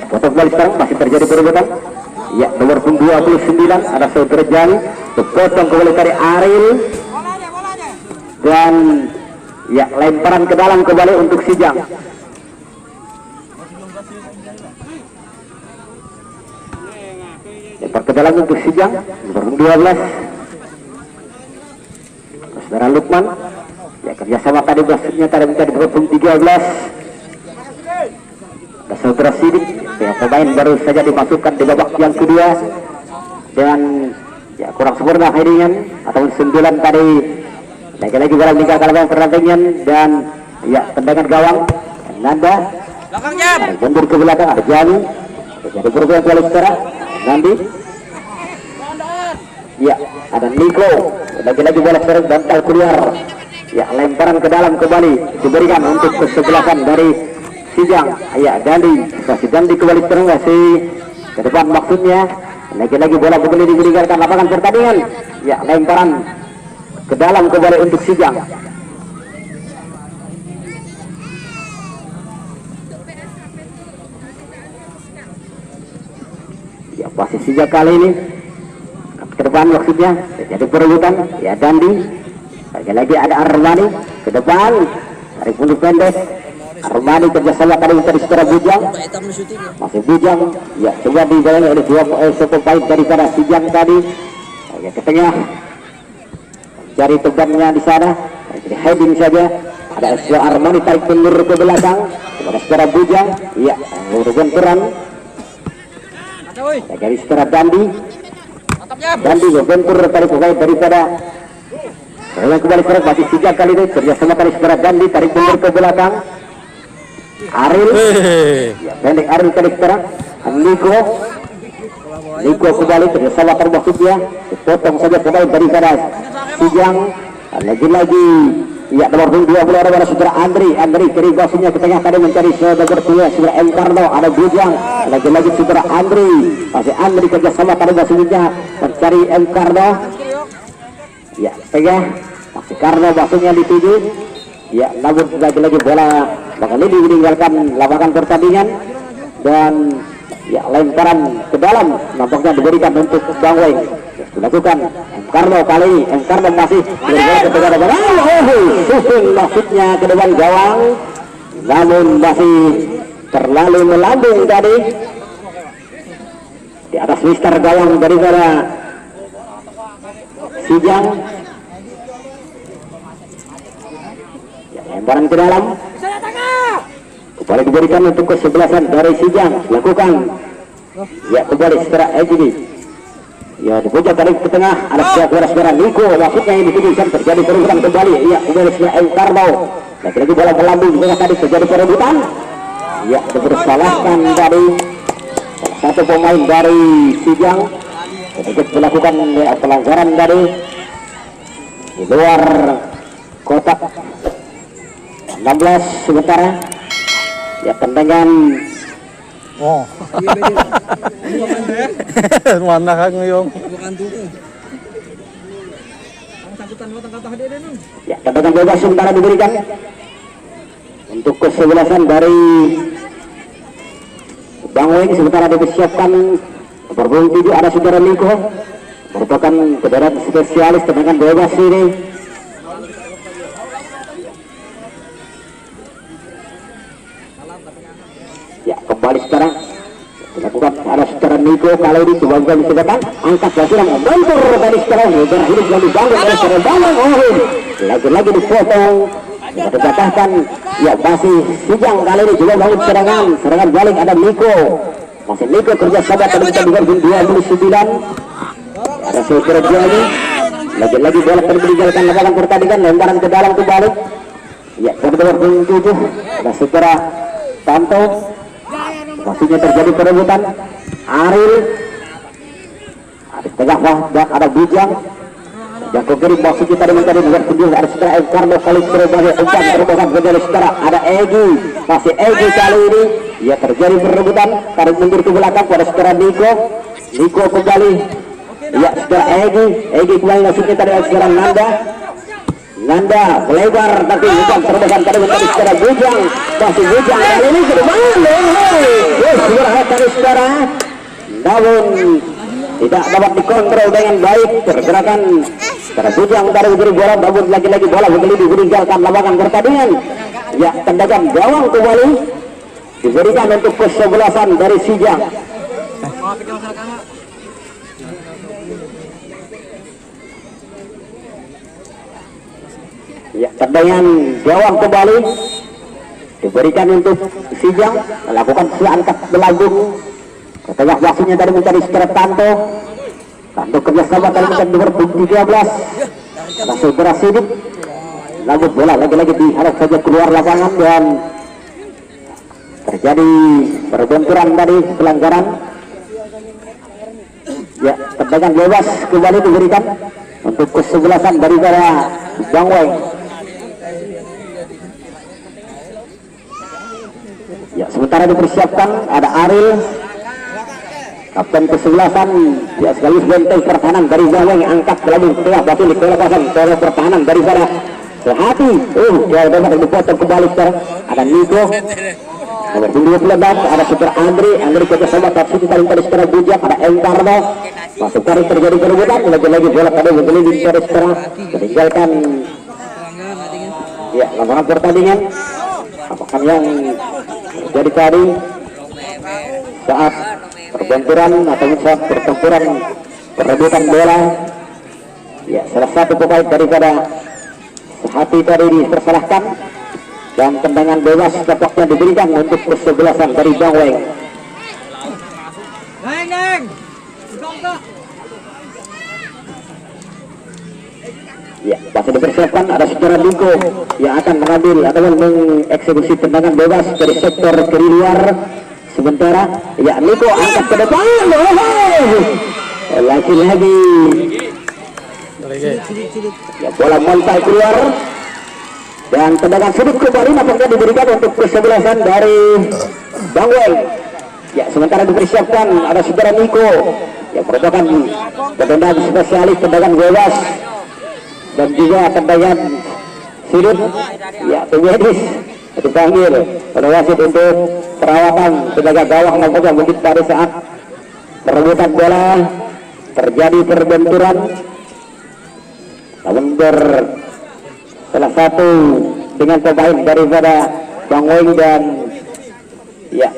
potong balik sekarang masih terjadi perebutan. Ya, nomor 29 ada saudara Jani dipotong kembali dari Ariel dan ya lemparan ke dalam kembali untuk Sijang. Lempar ke dalam untuk Sijang nomor 12 saudara Lukman. Ya, kerjasama tadi maksudnya tadi menjadi 13 saudara Sidik, ya, pemain baru saja dimasukkan di babak yang kedua dan ya kurang sempurna headingan atau 9 tadi. Lagi-lagi bola meninggalkan lapangan pertandingan dan ya tendangan gawang Nanda mundur ke belakang ada Jami jadi perubahan kembali sekarang Nandi. Ya, ada Niko lagi-lagi bola sekarang bantal keluar. Ya, lemparan ke dalam kembali diberikan untuk kesebelasan dari Sijang. Ya, Dandi masih Dandi kembali terus masih ke depan maksudnya lagi-lagi bola kembali diberikan lapangan pertandingan. Ya, lemparan ke dalam kembali untuk Sijang. masih Sijang kali ini ke depan maksudnya jadi perebutan ya. Dandi lagi ada Armani ke depan tarik mundur pendek. Armani kerjasama tadi dari saudara Bujang, masih Bujang ya, coba dijalankan oleh dua pemain daripada Sijang tadi ya, ke tengah cari tegannya di sana jadi heading saja. Ada Eswa Armani tarik mundur ke belakang kepada saudara Bujang ya, benturan dari saudara Dandi bentur tarik pemain daripada yang kembali serang masih Sijang kali ini kerjasama tadi saudara Dandi tarik mundur ke belakang. Aril ya, pendek Aril tarik serang Niko kembali kerjasama termaksudnya potong saja pemain daripada Sijang. Lagi-lagi ya, nomor 20 adalah saudara Andri kiri basuhnya ke tengah tadi mencari saudara tua saudara M. Karno. Ada Bujang lagi-lagi saudara Andri, masih Andri kerjasama tadi basuhnya mencari M. Karno ya, tengah masih Karno basuhnya dituju ya, namun lagi-lagi bola bakal ini meninggalkan lapangan pertandingan dan ya, lemparan ke dalam nampaknya diberikan untuk Bang Weng dilakukan. M. Karno kali ini M. Karno masih berbola ke tengah bola, susun maksudnya ke depan gawang namun masih terlalu melambung tadi di atas mister gawang daripada Sijang ya, lemparan ke dalam kembali diberikan untuk kesebelasan dari Sijang lakukan ya, kembali secara Ejidi ya, dibujak tarik ke tengah ada saudara Niko maksudnya ini bisa terjadi perebutan kembali ya, kembali secara M. Karno lagi-lagi bola melambung di tengah tadi terjadi perebutan ya, dipersalahkan dari salah satu pemain dari Sijang untuk melakukan ya, pelanggaran dari di luar kotak 16 sementara ya, tendangan mana kang yung ya, tendangan bebas sementara diberikan untuk kesebelasan dari Bang Weng. Sementara dipersiapkan nomor 7 ada saudara Niko merupakan kendaraan spesialis tendangan bebas ini ya, kembali sekarang dilakukan ada saudara Niko kali ini coba bukan disebutkan angkat lagi yang membentur tadi sekarang berhidup yang dibangun oleh saudara Bang. Lagi-lagi dipotong ya, dikatakan ya, masih Sijang kali ini juga bangun serangan balik ada Niko, masih Niko kerjasama tadi kita juga 29 ada saudara ini lagi-lagi bola meninggalkan lapangan pertandingan, lemparan ke dalam kembali ya, nomor 7 ada saudara Tanto maksudnya terjadi perebutan. Aril di tengah ada Bujang yang ke kiri maksudnya tadi mencari nomor 9 ada saudara M. Karno kali sebagai umpan perubahan kembali sekarang ada Egi, masih Egi kali ini ya, terjadi perebutan tarik mundur ke belakang pada saudara Niko kembali ya, saudara Egi kembali maksudnya tadi sekarang Nanda melebar tapi bukan terbang tadi menjadi saudara Bujang, masih Bujang kali ini ke depan sudah tadi saudara namun tidak dapat dikontrol dengan baik pergerakan saudara Bujang dari diberi bola namun lagi-lagi bola kembali meninggalkan lapangan pertandingan ya, tendangan gawang kembali diberikan untuk kesebelasan dari Sijang ya, tendangan gawang kembali diberikan untuk Sijang melakukan angkat melambung ke tengah wasit tadi mencari saudara Tanto kerjasama tadi mencari nomor 13 saudara Sidik, namun bola lagi-lagi diharap saja keluar lapangan dan terjadi perbenturan tadi pelanggaran ya, tendangan bebas kembali diberikan untuk kesebelasan daripada Bang Weng ya, sementara dipersiapkan ada Aril kapten kesebelasan ya, sekaligus benteng pertahanan dari Bang Weng angkat lagi tengah batu di kelepasan dari pertahanan daripada Sehati dia dapat dipotong kembali sekarang ada Niko Nomor 26 ada Super Andri kerjasama Tatsuki kali tadi secara bujak, ada Engkarno masuk tarik terjadi perebutan, lagi-lagi bola tadi berkeliling dari sekarang meninggalkan ya lapangan pertandingan. Apakah yang terjadi tadi saat perbenturan atau saat pertempuran perebutan bola, ya salah satu pemain daripada Sehati tadi dipersalahkan dan tendangan bebas tampaknya diberikan untuk kesebelasan dari Bang Weng. Ya, masih dipersiapkan ada Saudara Diko yang akan mengambil atau mengeksekusi tendangan bebas dari sektor kiri luar. Sementara ya Niko angkat ke depan, lagi-lagi ya bola montai keluar dan tendangan sudut kembali nampaknya diberikan untuk kesebelasan dari Bang Weng. Ya, sementara dipersiapkan ada Saudara Niko yang merupakan tendangan spesialis tendangan bebas dan juga tendangan sudut. Ya, tim medis dipanggil oleh wasit untuk perawatan penjaga gawang nampaknya mungkin pada saat perebutan bola terjadi perbenturan. Namun salah satu dengan pemain daripada Bang Weng dan ya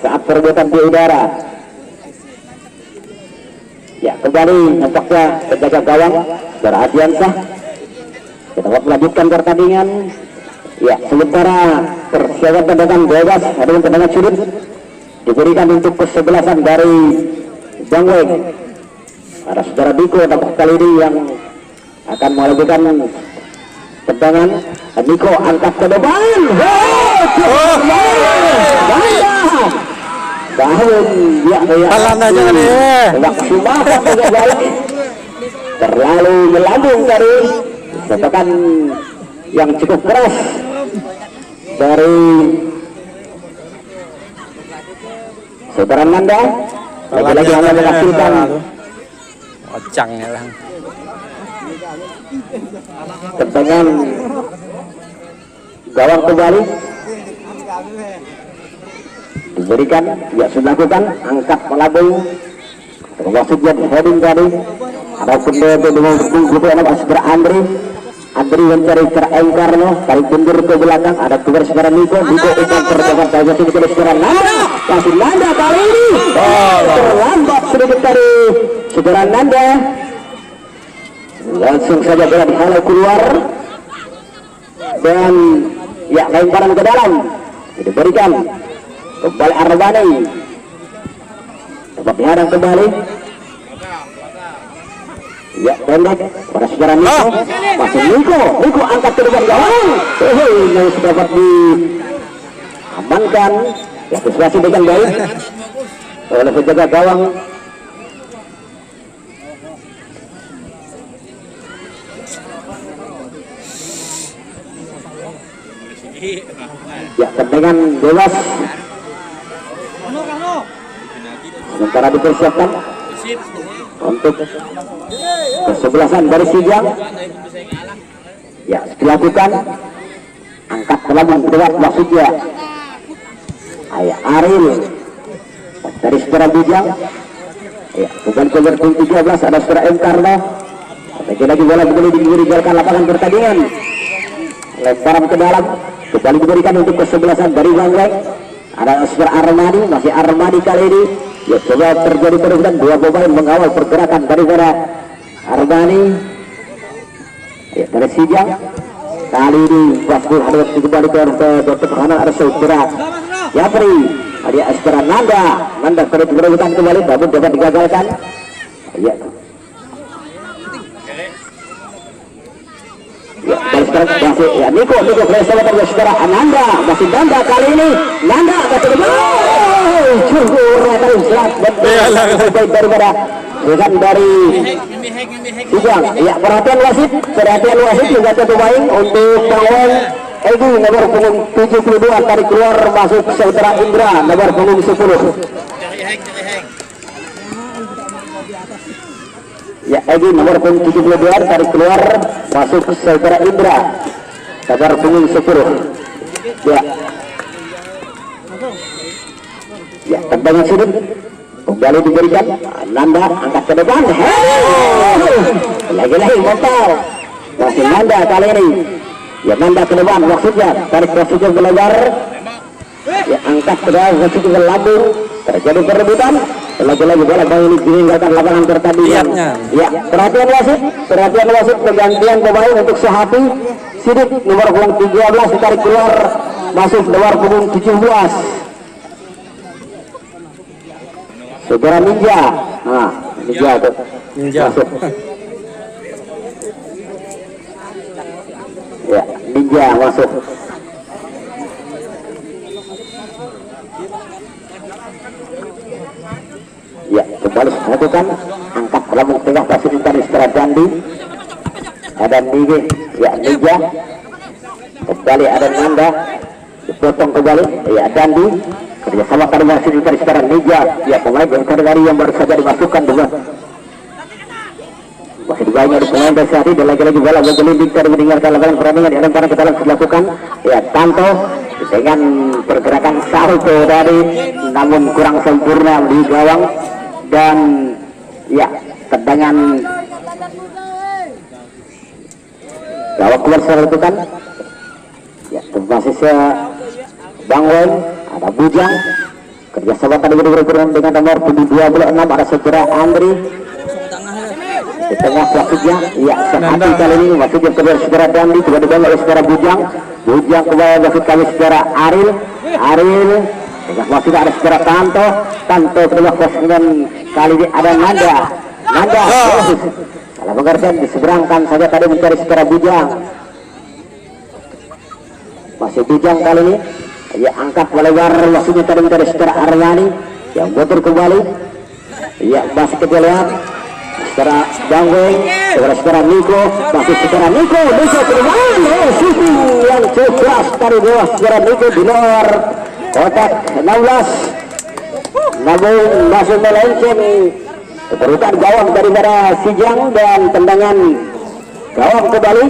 saat perebutan di udara ya kembali nampaknya penjaga gawang Saudara Adiansah dapat melanjutkan pertandingan. Ya, sementara persiapan tendangan bebas ada tendangan sudut diberikan untuk kesebelasan dari Bang Weng. Ada Saudara Diko nampak kali ini yang akan melakukan tendangan. Niko angkat ke depan. Tahun ya terlalu melambung tadi. Sepakan yang cukup keras dari Saudara Nanda. Lagi-lagi hanya menghasilkan Ocangnya lah. tendangan gawang kembali diberikan, ya sudah lakukan angkat melambung maksudnya heading tadi. Ada kendor dengan grup anak Saudara Andri mencari ke Engkarno, tarik mundur ke belakang, ada keluar Saudara Niko umpan terdekat saja sini ke Saudara Nanda, kasih Nanda kali ini terlambat sedikit dari Saudara Nanda. Langsung saja bola dihalau keluar dan ya lemparan ke dalam diberikan kembali Armani, dapat dihadang kembali ya pendek pada Saudara Niko, masih Niko angkat ke depan gawang, yang sudah dapat diamankan ya situasi dengan baik oleh penjaga gawang. Ya, tendangan bebas sementara dipersiapkan untuk kesebelasan dari Sijang. Ya, dilakukan angkat melambung berat maksudnya Ayah Aril dari Saudara Bujang. Ya, bukan keluar 13 ada Saudara Engkarno. Lagi-lagi bola kembali diberikan lapangan pertandingan. Lemparan ke dalam kembali diberikan untuk kesebelasan dari Bang Weng. Ada Saudara Armani, masih Armani kali ini. Ya, coba terjadi perebutan dua pemain mengawal pergerakan daripada Armani. Ya, dari Sijang kali ini Basbul harus kembali ke pertahanan ada Saudara Yapri. Ada Saudara Nanda terus perebutan kembali namun dapat digagalkan. Ya. Ya, dan sekarang masih ya Niko bersama dengan Saudara Nanda, masih Nanda kali ini Nanda kasih baik daripada bukan dari Sijang. Ya, perhatian wasit juga pemain untuk Bang Weng. Egi nomor punggung 72 tarik keluar masuk Saudara Indra nomor punggung 10. Ya, Egi nomor punggung 72 tarik keluar masuk Saudara Indra nomor punggung 10. Ya, Ya, tendangan sudut kembali diberikan. Nanda angkat ke depan. Lagi-lagi mental. Masih Nanda kali ini. Ya, Nanda ke depan maksudnya. Tarik maksudnya melebar. Ya, angkat ke depan maksudnya ke lambung. Terjadi perebutan. Lagi-lagi bola kali ini meninggalkan lapangan pertandingan. Ya, perhatian wasit pergantian pemain untuk Sehati. Sidik nomor punggung 13 ditarik keluar, masuk nomor punggung 17. Saudara Ninja. Nah, Ninja tuh. Ninja. Masuk. Ya, Ninja masuk. Ya, kembali melakukan angkat lambung tengah fasilitas secara Dandi. Ada Nige, ya Ninja. Kembali ada Nanda, dipotong kembali, ya Dandi. Kerjasama kali fasilitas secara Ninja. Ya, pemain yang kategori yang baru saja dimasukkan juga. Masih banyak di pemain dari Sehati dan lagi-lagi bola bergelinding dari meninggalkan lapangan pertandingan di dalam kita dalam dilakukan. Ya, Tanto dengan pergerakan salto dari namun kurang sempurna di gawang. Dan ya, tendangan gawang keluar secara lakukan. Ya, basisnya Bang Wen, ada Bujang. Kerjasama tadi berperan dengan nomor 26 ada segera Andri. Di tengah maksudnya, ya Sehati kali ini maksudnya keluar segera Dandi juga dibangun oleh segera Bujang. Bujang kembali maksud kami segera Aril. Tengah maksudnya ada segera Tanto kedua dengan kali ini ada Nanda. Salah pengertian diseberangkan saja tadi mencari segera Bujang. Masih Bujang kali ini. Ya, angkat melebar maksudnya tadi mencari segera Aryani yang motor kembali. Ya, masih kita lihat segera Bangweng, segera Niko, masih segera Niko keluar, shooting yang cukup keras dari bawah segera Niko di luar kotak 16. Namun masih melenceng keberutan gawang daripada Sijang dan tendangan gawang kembali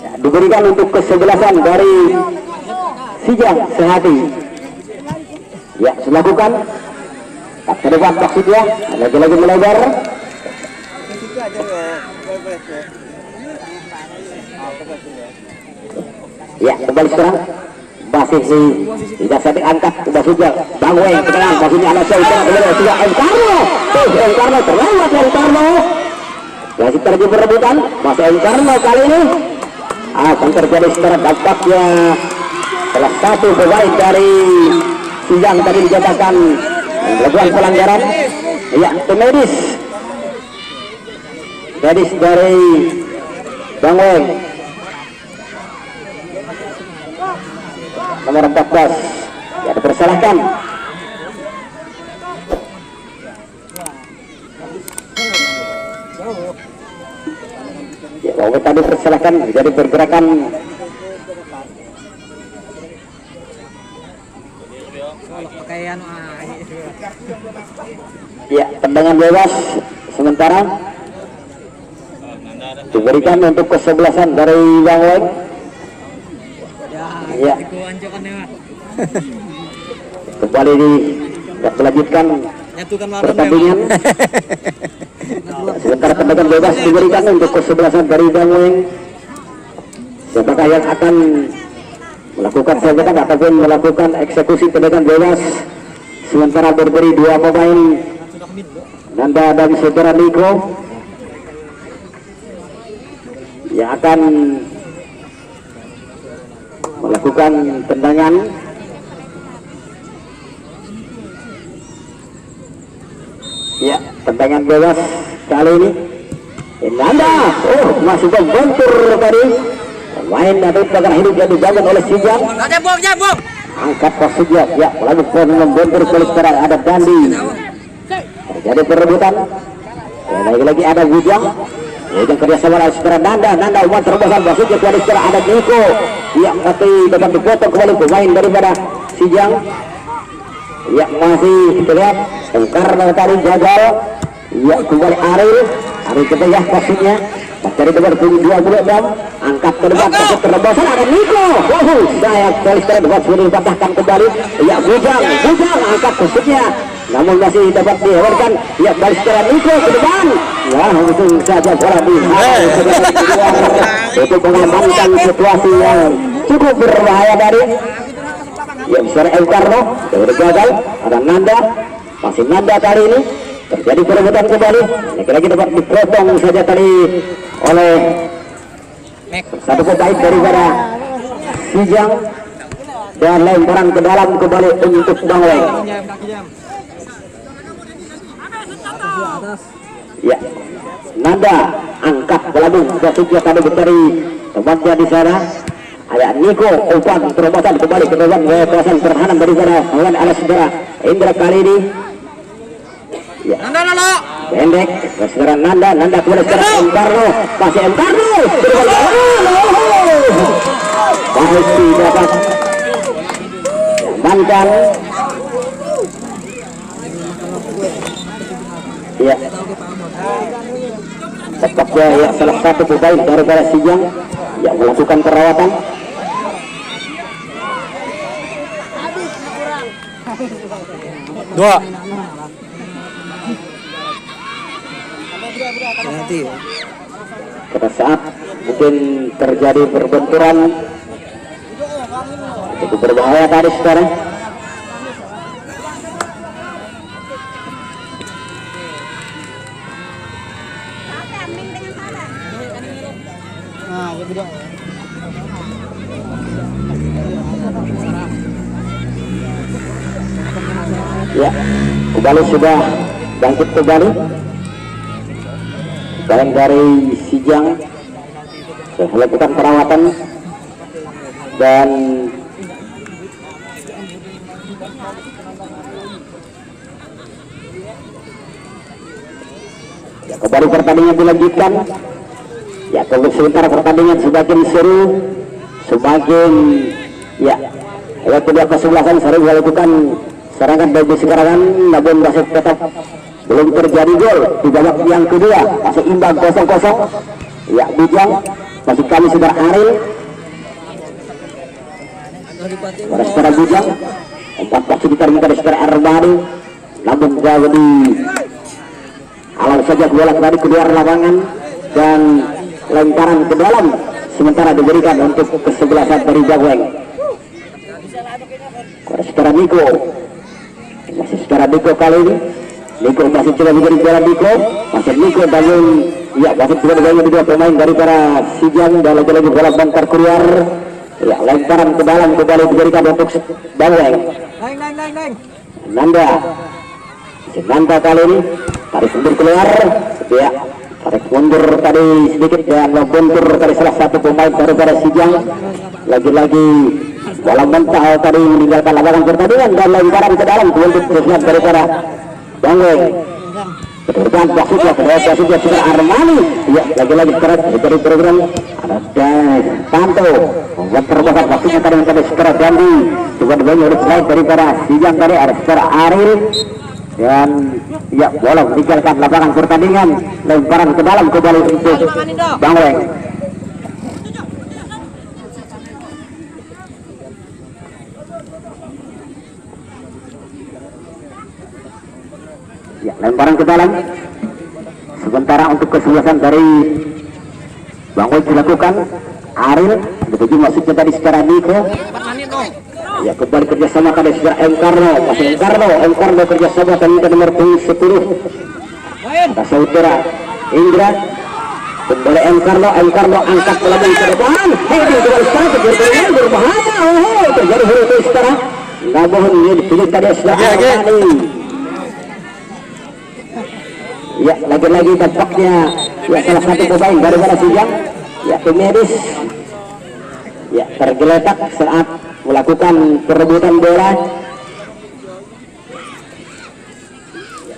ya, diberikan untuk kesebelasan dari Sijang Sehati. Ya, melakukan ke depan maksudnya lagi-lagi melebar. Ya, kembali sekarang masih tidak sampai angkat maksudnya Bang Weng ke tengah maksudnya anak saya juga Encarno terlewat Encarno masih terjadi perebutan masih Encarno kali ini akan terjadi secara dampaknya salah satu pemain dari Sijang tadi dijatuhkan melakukan pelanggaran. Ya, medis dari Bang Weng nomor 14 ya dipersalahkan. Ya, Bang Weng tadi dipersalahkan jadi pergerakan ya, tendangan bebas sementara diberikan untuk kesebelasan dari Bang Weng. Ya, kembali dilanjutkan pertandingan. Sementara tendangan bebas diberikan untuk kesebelasan dari Bang Weng. Siapakah yang akan melakukan serangan ataupun melakukan eksekusi tendangan bebas? Sementara berdiri dua pemain Nanda dan saudara Niko yang akan melakukan tendangan. Ya, tendangan bebas kali ini Nanda masih membentur tadi pemain dari tendangan hidup yang dibangun oleh Sijang. Angkat maksudnya ya melakukan membentur kali sekarang ada Dandi. Terjadi perebutan ya, lagi-lagi ada Bujang. Yang kerjasama dengan segera Nanda umat terbesar maksudnya dari segera ada Niko yang tapi dapat dipotong kembali pemain daripada Sijang. Ya, masih terlihat karena tadi gagal. Ya, kembali Aril ke tengah maksudnya dari nomor 26 angkat ke depan takut terobosan ada Niko. Saya Polster dapat sudah dipatahkan kembali. Ya Bujang angkat kusutnya namun masih dapat dihewankan. Ya Polster Niko ke depan. Ya langsung saja bola di itu mengamankan situasi yang cukup berbahaya dari ya besar El Carlo. Sudah gagal ada Nanda, masih Nanda kali ini terjadi perebutan kembali. Lagi-lagi dapat dipotong saja tadi oleh satu pemain daripada Sijang dan lemparan ke dalam kembali untuk Bangweng. Ya, Nanda angkat pelabung sudah tadi dari tempatnya di sana. Ada Niko umpan terobosan kembali ke depan kawasan pertahanan daripada lawan Alasdara Indra kali ini. Ya. Pendek, saudara Nanda kepada saudara Encarno, masih Encarno, pasti dapat diamankan. Ya, tetapnya ya salah satu pemain daripada Sijang yang melakukan perawatan. Dua. Pada saat mungkin terjadi perbenturan cukup berbahaya tadi sekarang. Nah, ya beda. Ya, kembali sudah bangkit kembali. Dan dari Sijang sudah melakukan perawatan dan ya, kembali pertandingan dilanjutkan. Ya, tunggu sebentar, pertandingan semakin seru, semakin ya kedua kesebelasan sering melakukan serangan dari serangan, namun masih tetap belum terjadi gol di babak yang kedua, masih imbang 0-0. Ya, Bujang masih kami saudara Aril pada saudara Bujang 4 pasti ditarik dari saudara Armani, namun jadi alam saja bola tadi keluar lapangan dan lemparan ke dalam sementara diberikan untuk kesebelasan dari Bangweng. Pada saudara Niko, masih saudara Niko kali ini. Niko masih coba menjadi bola Niko, masih Niko bangun, ya masih coba dibangun dua pemain dari para Sijang dan lagi-lagi bola bantar keluar. Ya, lemparan ke dalam kembali diberikan untuk Bangweng. Nanda, masih Nanda kali ini tarik mundur keluar, ya tarik mundur tadi sedikit dan membentur dari salah satu pemain daripada Sijang. Lagi-lagi bola mental tadi meninggalkan lapangan pertandingan dan lemparan ke dalam untuk terusnya daripada Bangweng. Kemudian posisinya sudah Armani. Ya, lagi-lagi keras dari program ada Tanto membuat terobosan posisinya tadi sekarang Gandhi juga dibangun oleh selain daripada Sijang tadi ada sekarang Aril dan ya bola meninggalkan lapangan pertandingan, lemparan ke dalam kembali untuk Bangweng. Ya, lemparan ke dalam sementara untuk kesebelasan dari Bangweng dilakukan. Aril begitu masuknya tadi secara Niko. Ya, kembali kerjasama tadi secara Encarno, masih Encarno kerjasama tadi nomor 10 ada saudara Indra. Kembali Encarno angkat pelabung ke depan. Ini kembali sekarang terjadi berbahaya. Terjadi huru sekarang. Namun ini tadi secara Armani. Ya, lagi-lagi tampaknya ya salah satu pemain daripada Sijang, ya medis, ya tergeletak saat melakukan perebutan bola,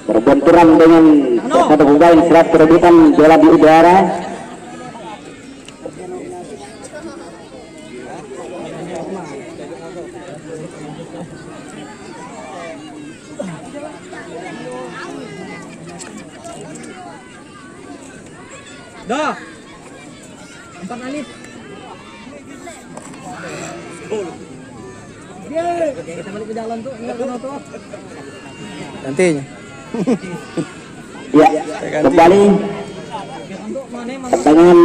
berbenturan dengan salah satu pemain saat perebutan bola di udara. Dah. Kita balik ke dalam tuh, enggak kena tuh. Nantinya. Ya, kembali dengan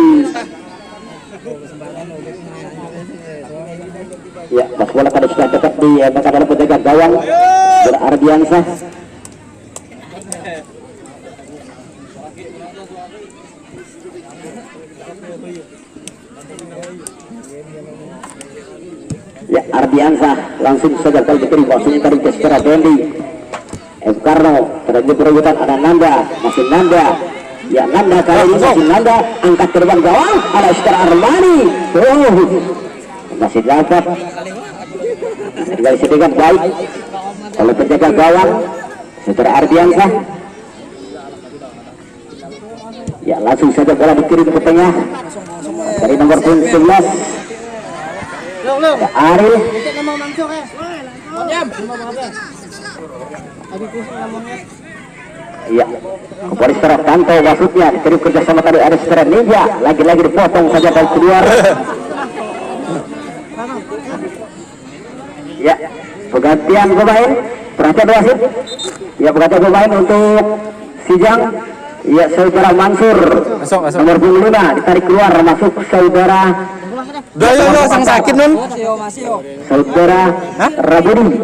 ya, pas bola tadi sudah dekat di bakal penjaga gawang Ardiansyah. Ya, Ardiansyah langsung saja kali diterima langsung tadi ke secara Dendi. Karno terjadi perebutan, ada Nanda, masih Nanda. Ya, Nanda kali ini masih Nanda, angkat ke depan gawang, ada Secara Armani. Masih dapat. Dari sedikit baik oleh penjaga gawang Secara Ardiansyah. Ya, langsung saja bola dikirim ke tengah dari nomor 11 ya, Aril. Iya, kembali secara Tanto maksudnya dikirim kerjasama tadi ada secara Ninja, lagi-lagi dipotong saja dari keluar. Ya, pergantian pemain, perhatian wasit. Ya, pergantian pemain untuk Sijang. Ya, saudara Mansur nomor 25 ditarik keluar, masuk saudara. Udah sang sakit nun. Saudara Rabudi.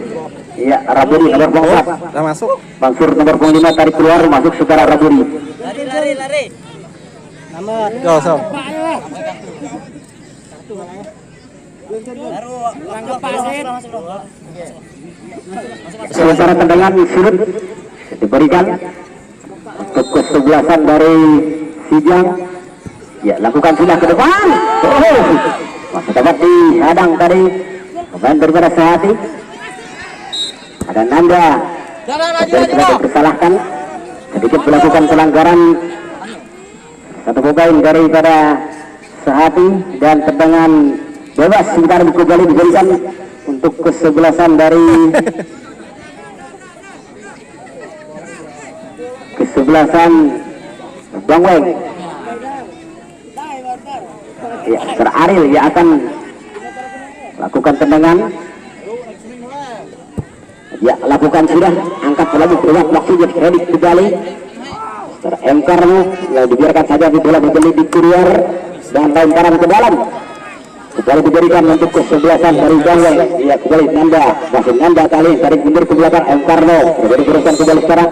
Ya, Rabudi nomor 4. Udah masuk. Mansur nomor 5 tarik keluar, masuk saudara Rabudi. Lari. Nomor. Yo, so. Sementara tendangan surut diberikan untuk kesebelasan dari Sijang. Ya, lakukan sudah ke depan. Masih dapat dihadang tadi pemain daripada Sehati. Ada Nanda sudah dipersalahkan sedikit melakukan pelanggaran satu pemain daripada Sehati, dan tendangan bebas sebentar kembali diberikan untuk kesebelasan dari Bang Weng. Ya, Aril ya akan lakukan tendangan. Ya, lakukan sudah, angkat lagi keluar, waktunya kredit kembali. Karno ya, dibiarkan saja di bola berbeli di keluar dan lemparan ke dalam. Kembali diberikan untuk kesebelasan dari Bang Weng. Ya, kembali Nanda, masih Nanda kali tarik mundur ke belakang Karno, kembali berusaha kembali sekarang.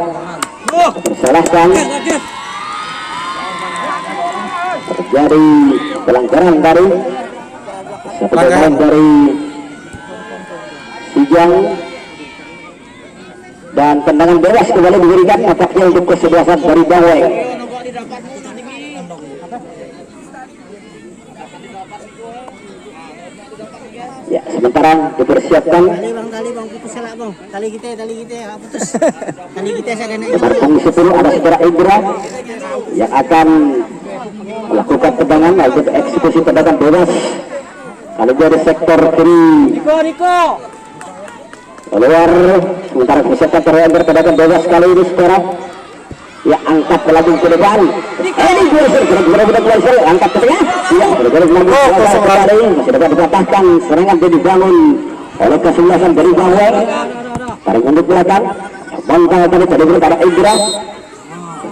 Tersalahkan, terjadi pelanggaran dari satu pemain dari Sijang, dan tendangan bebas kembali diberikan nampaknya untuk kesebelasan dari Bang Weng. Ya, sementara dipersiapkan Tali bang putus salah bang. Tali kita putus. Tali kita saya kena. nomor 10 ada saudara Indra yang akan melakukan tendangan, yaitu eksekusi tendangan bebas kali dari sektor kiri Niko. keluar. Sementara dipersiapkan terhadap tendangan bebas kali ini sekarang. Ya, angkat lagi ke depan. Ini Gulser angkat ke tengah. Ya, masih dapat dipatahkan. Serangan jadi dibangun oleh kesebelasan dari Bang Weng. Tarik mundur belakang. Bangkal tadi diberi pada Indra.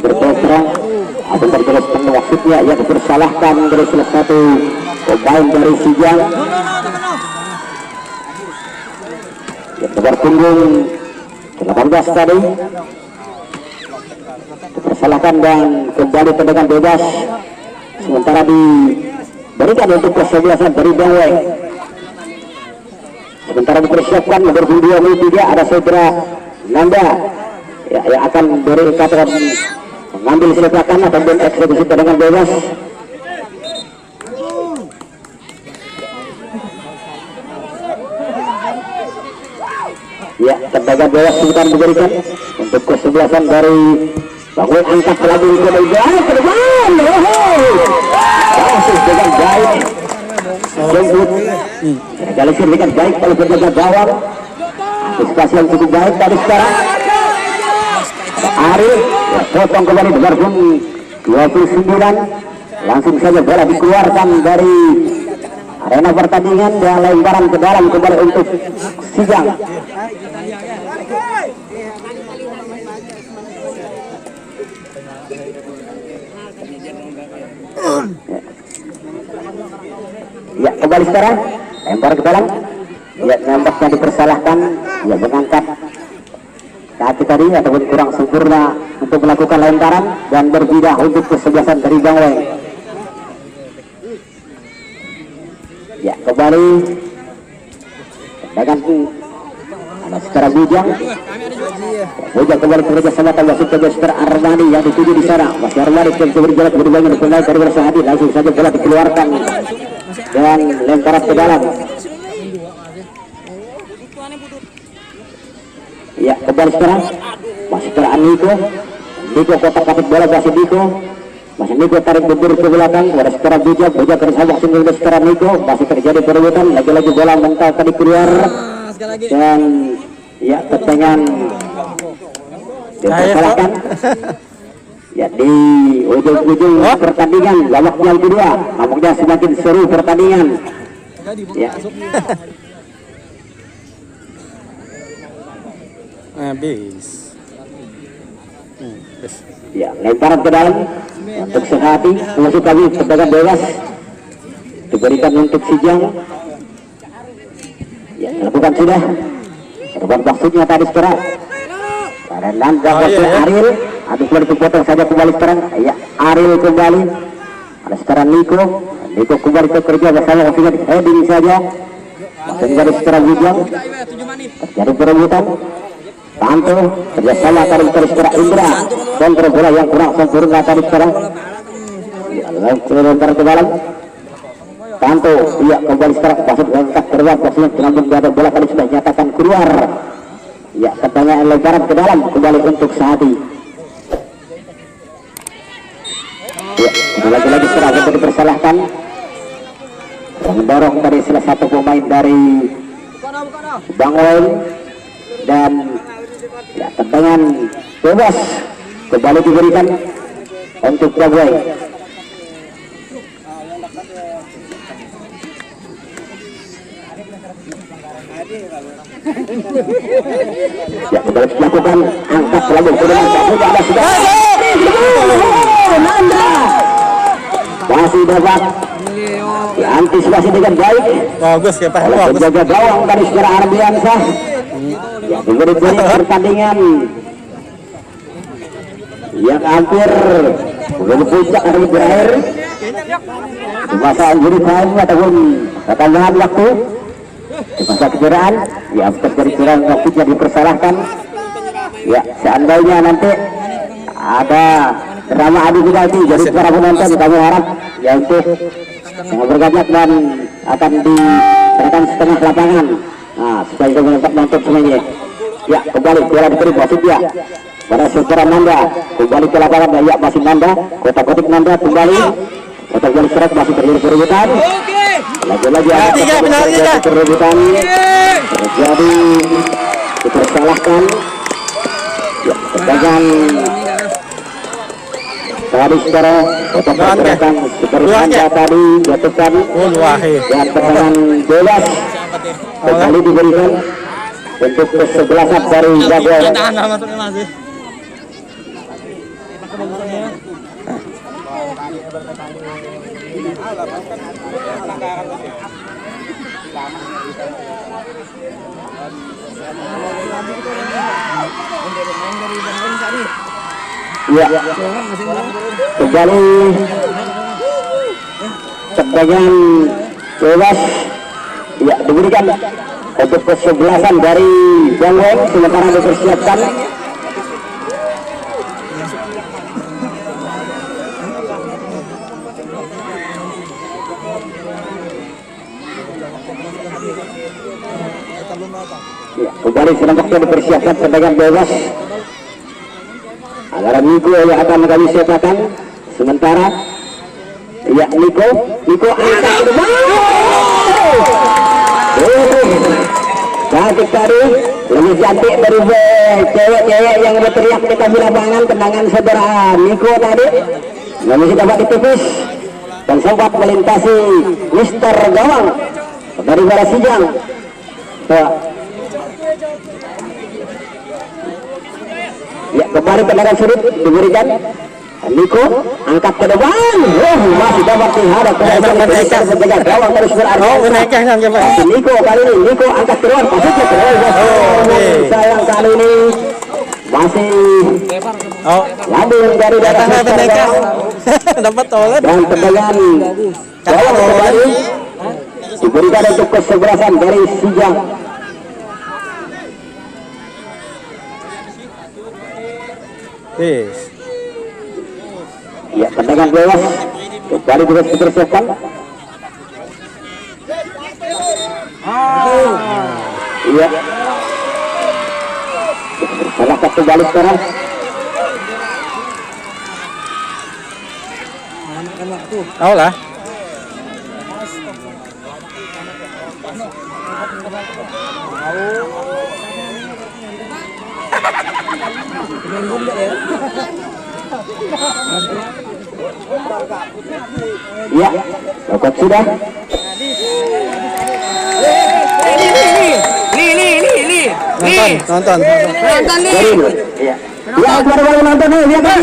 Berterang. Apa terjelas penuh maksudnya? Ya, dipersalahkan dari salah satu pemain dari Sijang. Ya, nomor punggung 18 tadi dipersalahkan dan kembali tendangan bebas sementara diberikan untuk kesebelasan dari Bang Weng. Sementara dipersiapkan nomor 23 ada saudara Nanda ya, yang akan berkatakan mengambil silakan atau eksekusi tendangan bebas. Ya, tendangan bebas sebentar diberikan untuk kesebelasan dari Bang Weng. Angkat lagi ke depan. Masih dengan baik. Jemput. Realisir dengan baik oleh penjaga gawang. Antisipasi yang cukup baik tadi sekarang. Arif ya, potong kembali benar pun 29. langsung saja bola dikeluarkan dari arena pertandingan dan lemparan ke dalam kembali untuk Sijang. Ya, kembali sekarang lempar ke dalam. Ya, nampaknya dipersalahkan. Ya, mengangkat kaki tadi ataupun kurang sempurna untuk melakukan lemparan dan berpindah untuk kesebelasan dari Bang Weng. Ya, kembali dengan ada sekarang Bujang. Bujang kembali bekerja sama tambah saja Sekarang Armani yang dituju di sana. Masih Armani yang coba berjalan kemudian pemain dari Barca Hadi langsung saja bola dikeluarkan dan lemparan ke dalam. Ya, kembali sekarang masih sekarang Niko kotak-katik bola masih Niko tarik mundur ke belakang. Ada sekarang Bujang terus habis sehingga sekarang Niko masih terjadi perebutan lagi-lagi bola mental tadi keluar dan ya tendangan dipersalahkan. Ya, di ujung-ujung pertandingan babak yang kedua nampaknya semakin seru pertandingan. Ya. Habis. Ya, lemparan ke dalam untuk Sehati masuk lagi tendangan bebas diberikan untuk Sijang. Ya, lakukan sudah terbang maksudnya tadi sekarang dan nanda Ariel habis boleh dipotong saja kembali sekarang. Ya, Ariel kembali ada sekarang Niko kembali ke kerja bersama dengan heading saja masih dari sekarang Bujang terjadi perebutan. Tanto kerjasama tadi sekarang Indra kontrol bola yang kurang sempurna tadi sekarang. Langsung lempar ke dalam. Tanto iya kembali sekarang masuk angkat terbang maksudnya namun ada bola tadi sudah nyatakan keluar. Ya, tendangan lemparan ke dalam kembali untuk Sehati. Ya, lagi-lagi sekarang untuk dipersalahkan. Mendorong tadi salah satu pemain dari Bang Weng dan ya, tendangan bebas kembali diberikan untuk Bang Weng. Ya, kembali dilakukan angkat lagi ke dalam sudah masih dapat diantisipasi dengan baik. Bagus ya Pak. Oleh penjaga gawang dari secara Ardiansah. Ya, diberi pertandingan yang hampir puncak dari berakhir di masa injury time ataupun tambahan waktu di masa kejuaraan. Ya, terjadi kurang waktu yang dipersalahkan. Ya, seandainya nanti ada drama adu penalti jadi para penonton kami harap ya untuk bergabung dan akan diberikan setengah lapangan. Nah, supaya kita dapat nonton semuanya. Ya, kembali bola diberi wasit ya pada sekarang Nanda kembali ke lapangan. Ya, masih Nanda kotak-kotak Nanda kembali kotak bola serat masih terjadi perebutan. Lagi-lagi ada perebutan terjadi dipersalahkan. Ya, tendangan tadi sekarang kotak-kotak seperti Nanda tadi jatuhkan dan tendangan bebas kembali diberikan untuk kesebelasan dari Jaguar. Ya, kembali tendangan bebas ya diberikan untuk kesebelasan dari Bang Weng sementara dipersiapkan. Ya, kembali senampaknya dipersiapkan tendangan bebas agar Niko yang akan kami siapkan sementara. Ya, Niko angkat ke depan. Cantik tadi, lebih cantik dari cewek-cewek yang berteriak di tabi lapangan. Tendangan saudara Niko tadi, namun dapat ditepis dan sempat melintasi Mister Gawang dari Barat Sijang. Ya, kembali tendangan sulit diberikan. Niko angkat ke depan. Masih dapat dihadap menjaga gawang terus berarah. Niko kali ini Niko angkat keluar pasutnya sayang kali ini masih lambung dari daerah dapat toilet dan tendangan gawang kembali diberikan untuk kesebelasan dari Sijang. bis. Ya, tendangan bebas kembali juga dipersiapkan. Iya. Salah satu balik sekarang. Tahu lah. Ya, dapat sudah. Nonton. Nonton nih. Ya, kepada nonton nih, lihat nih.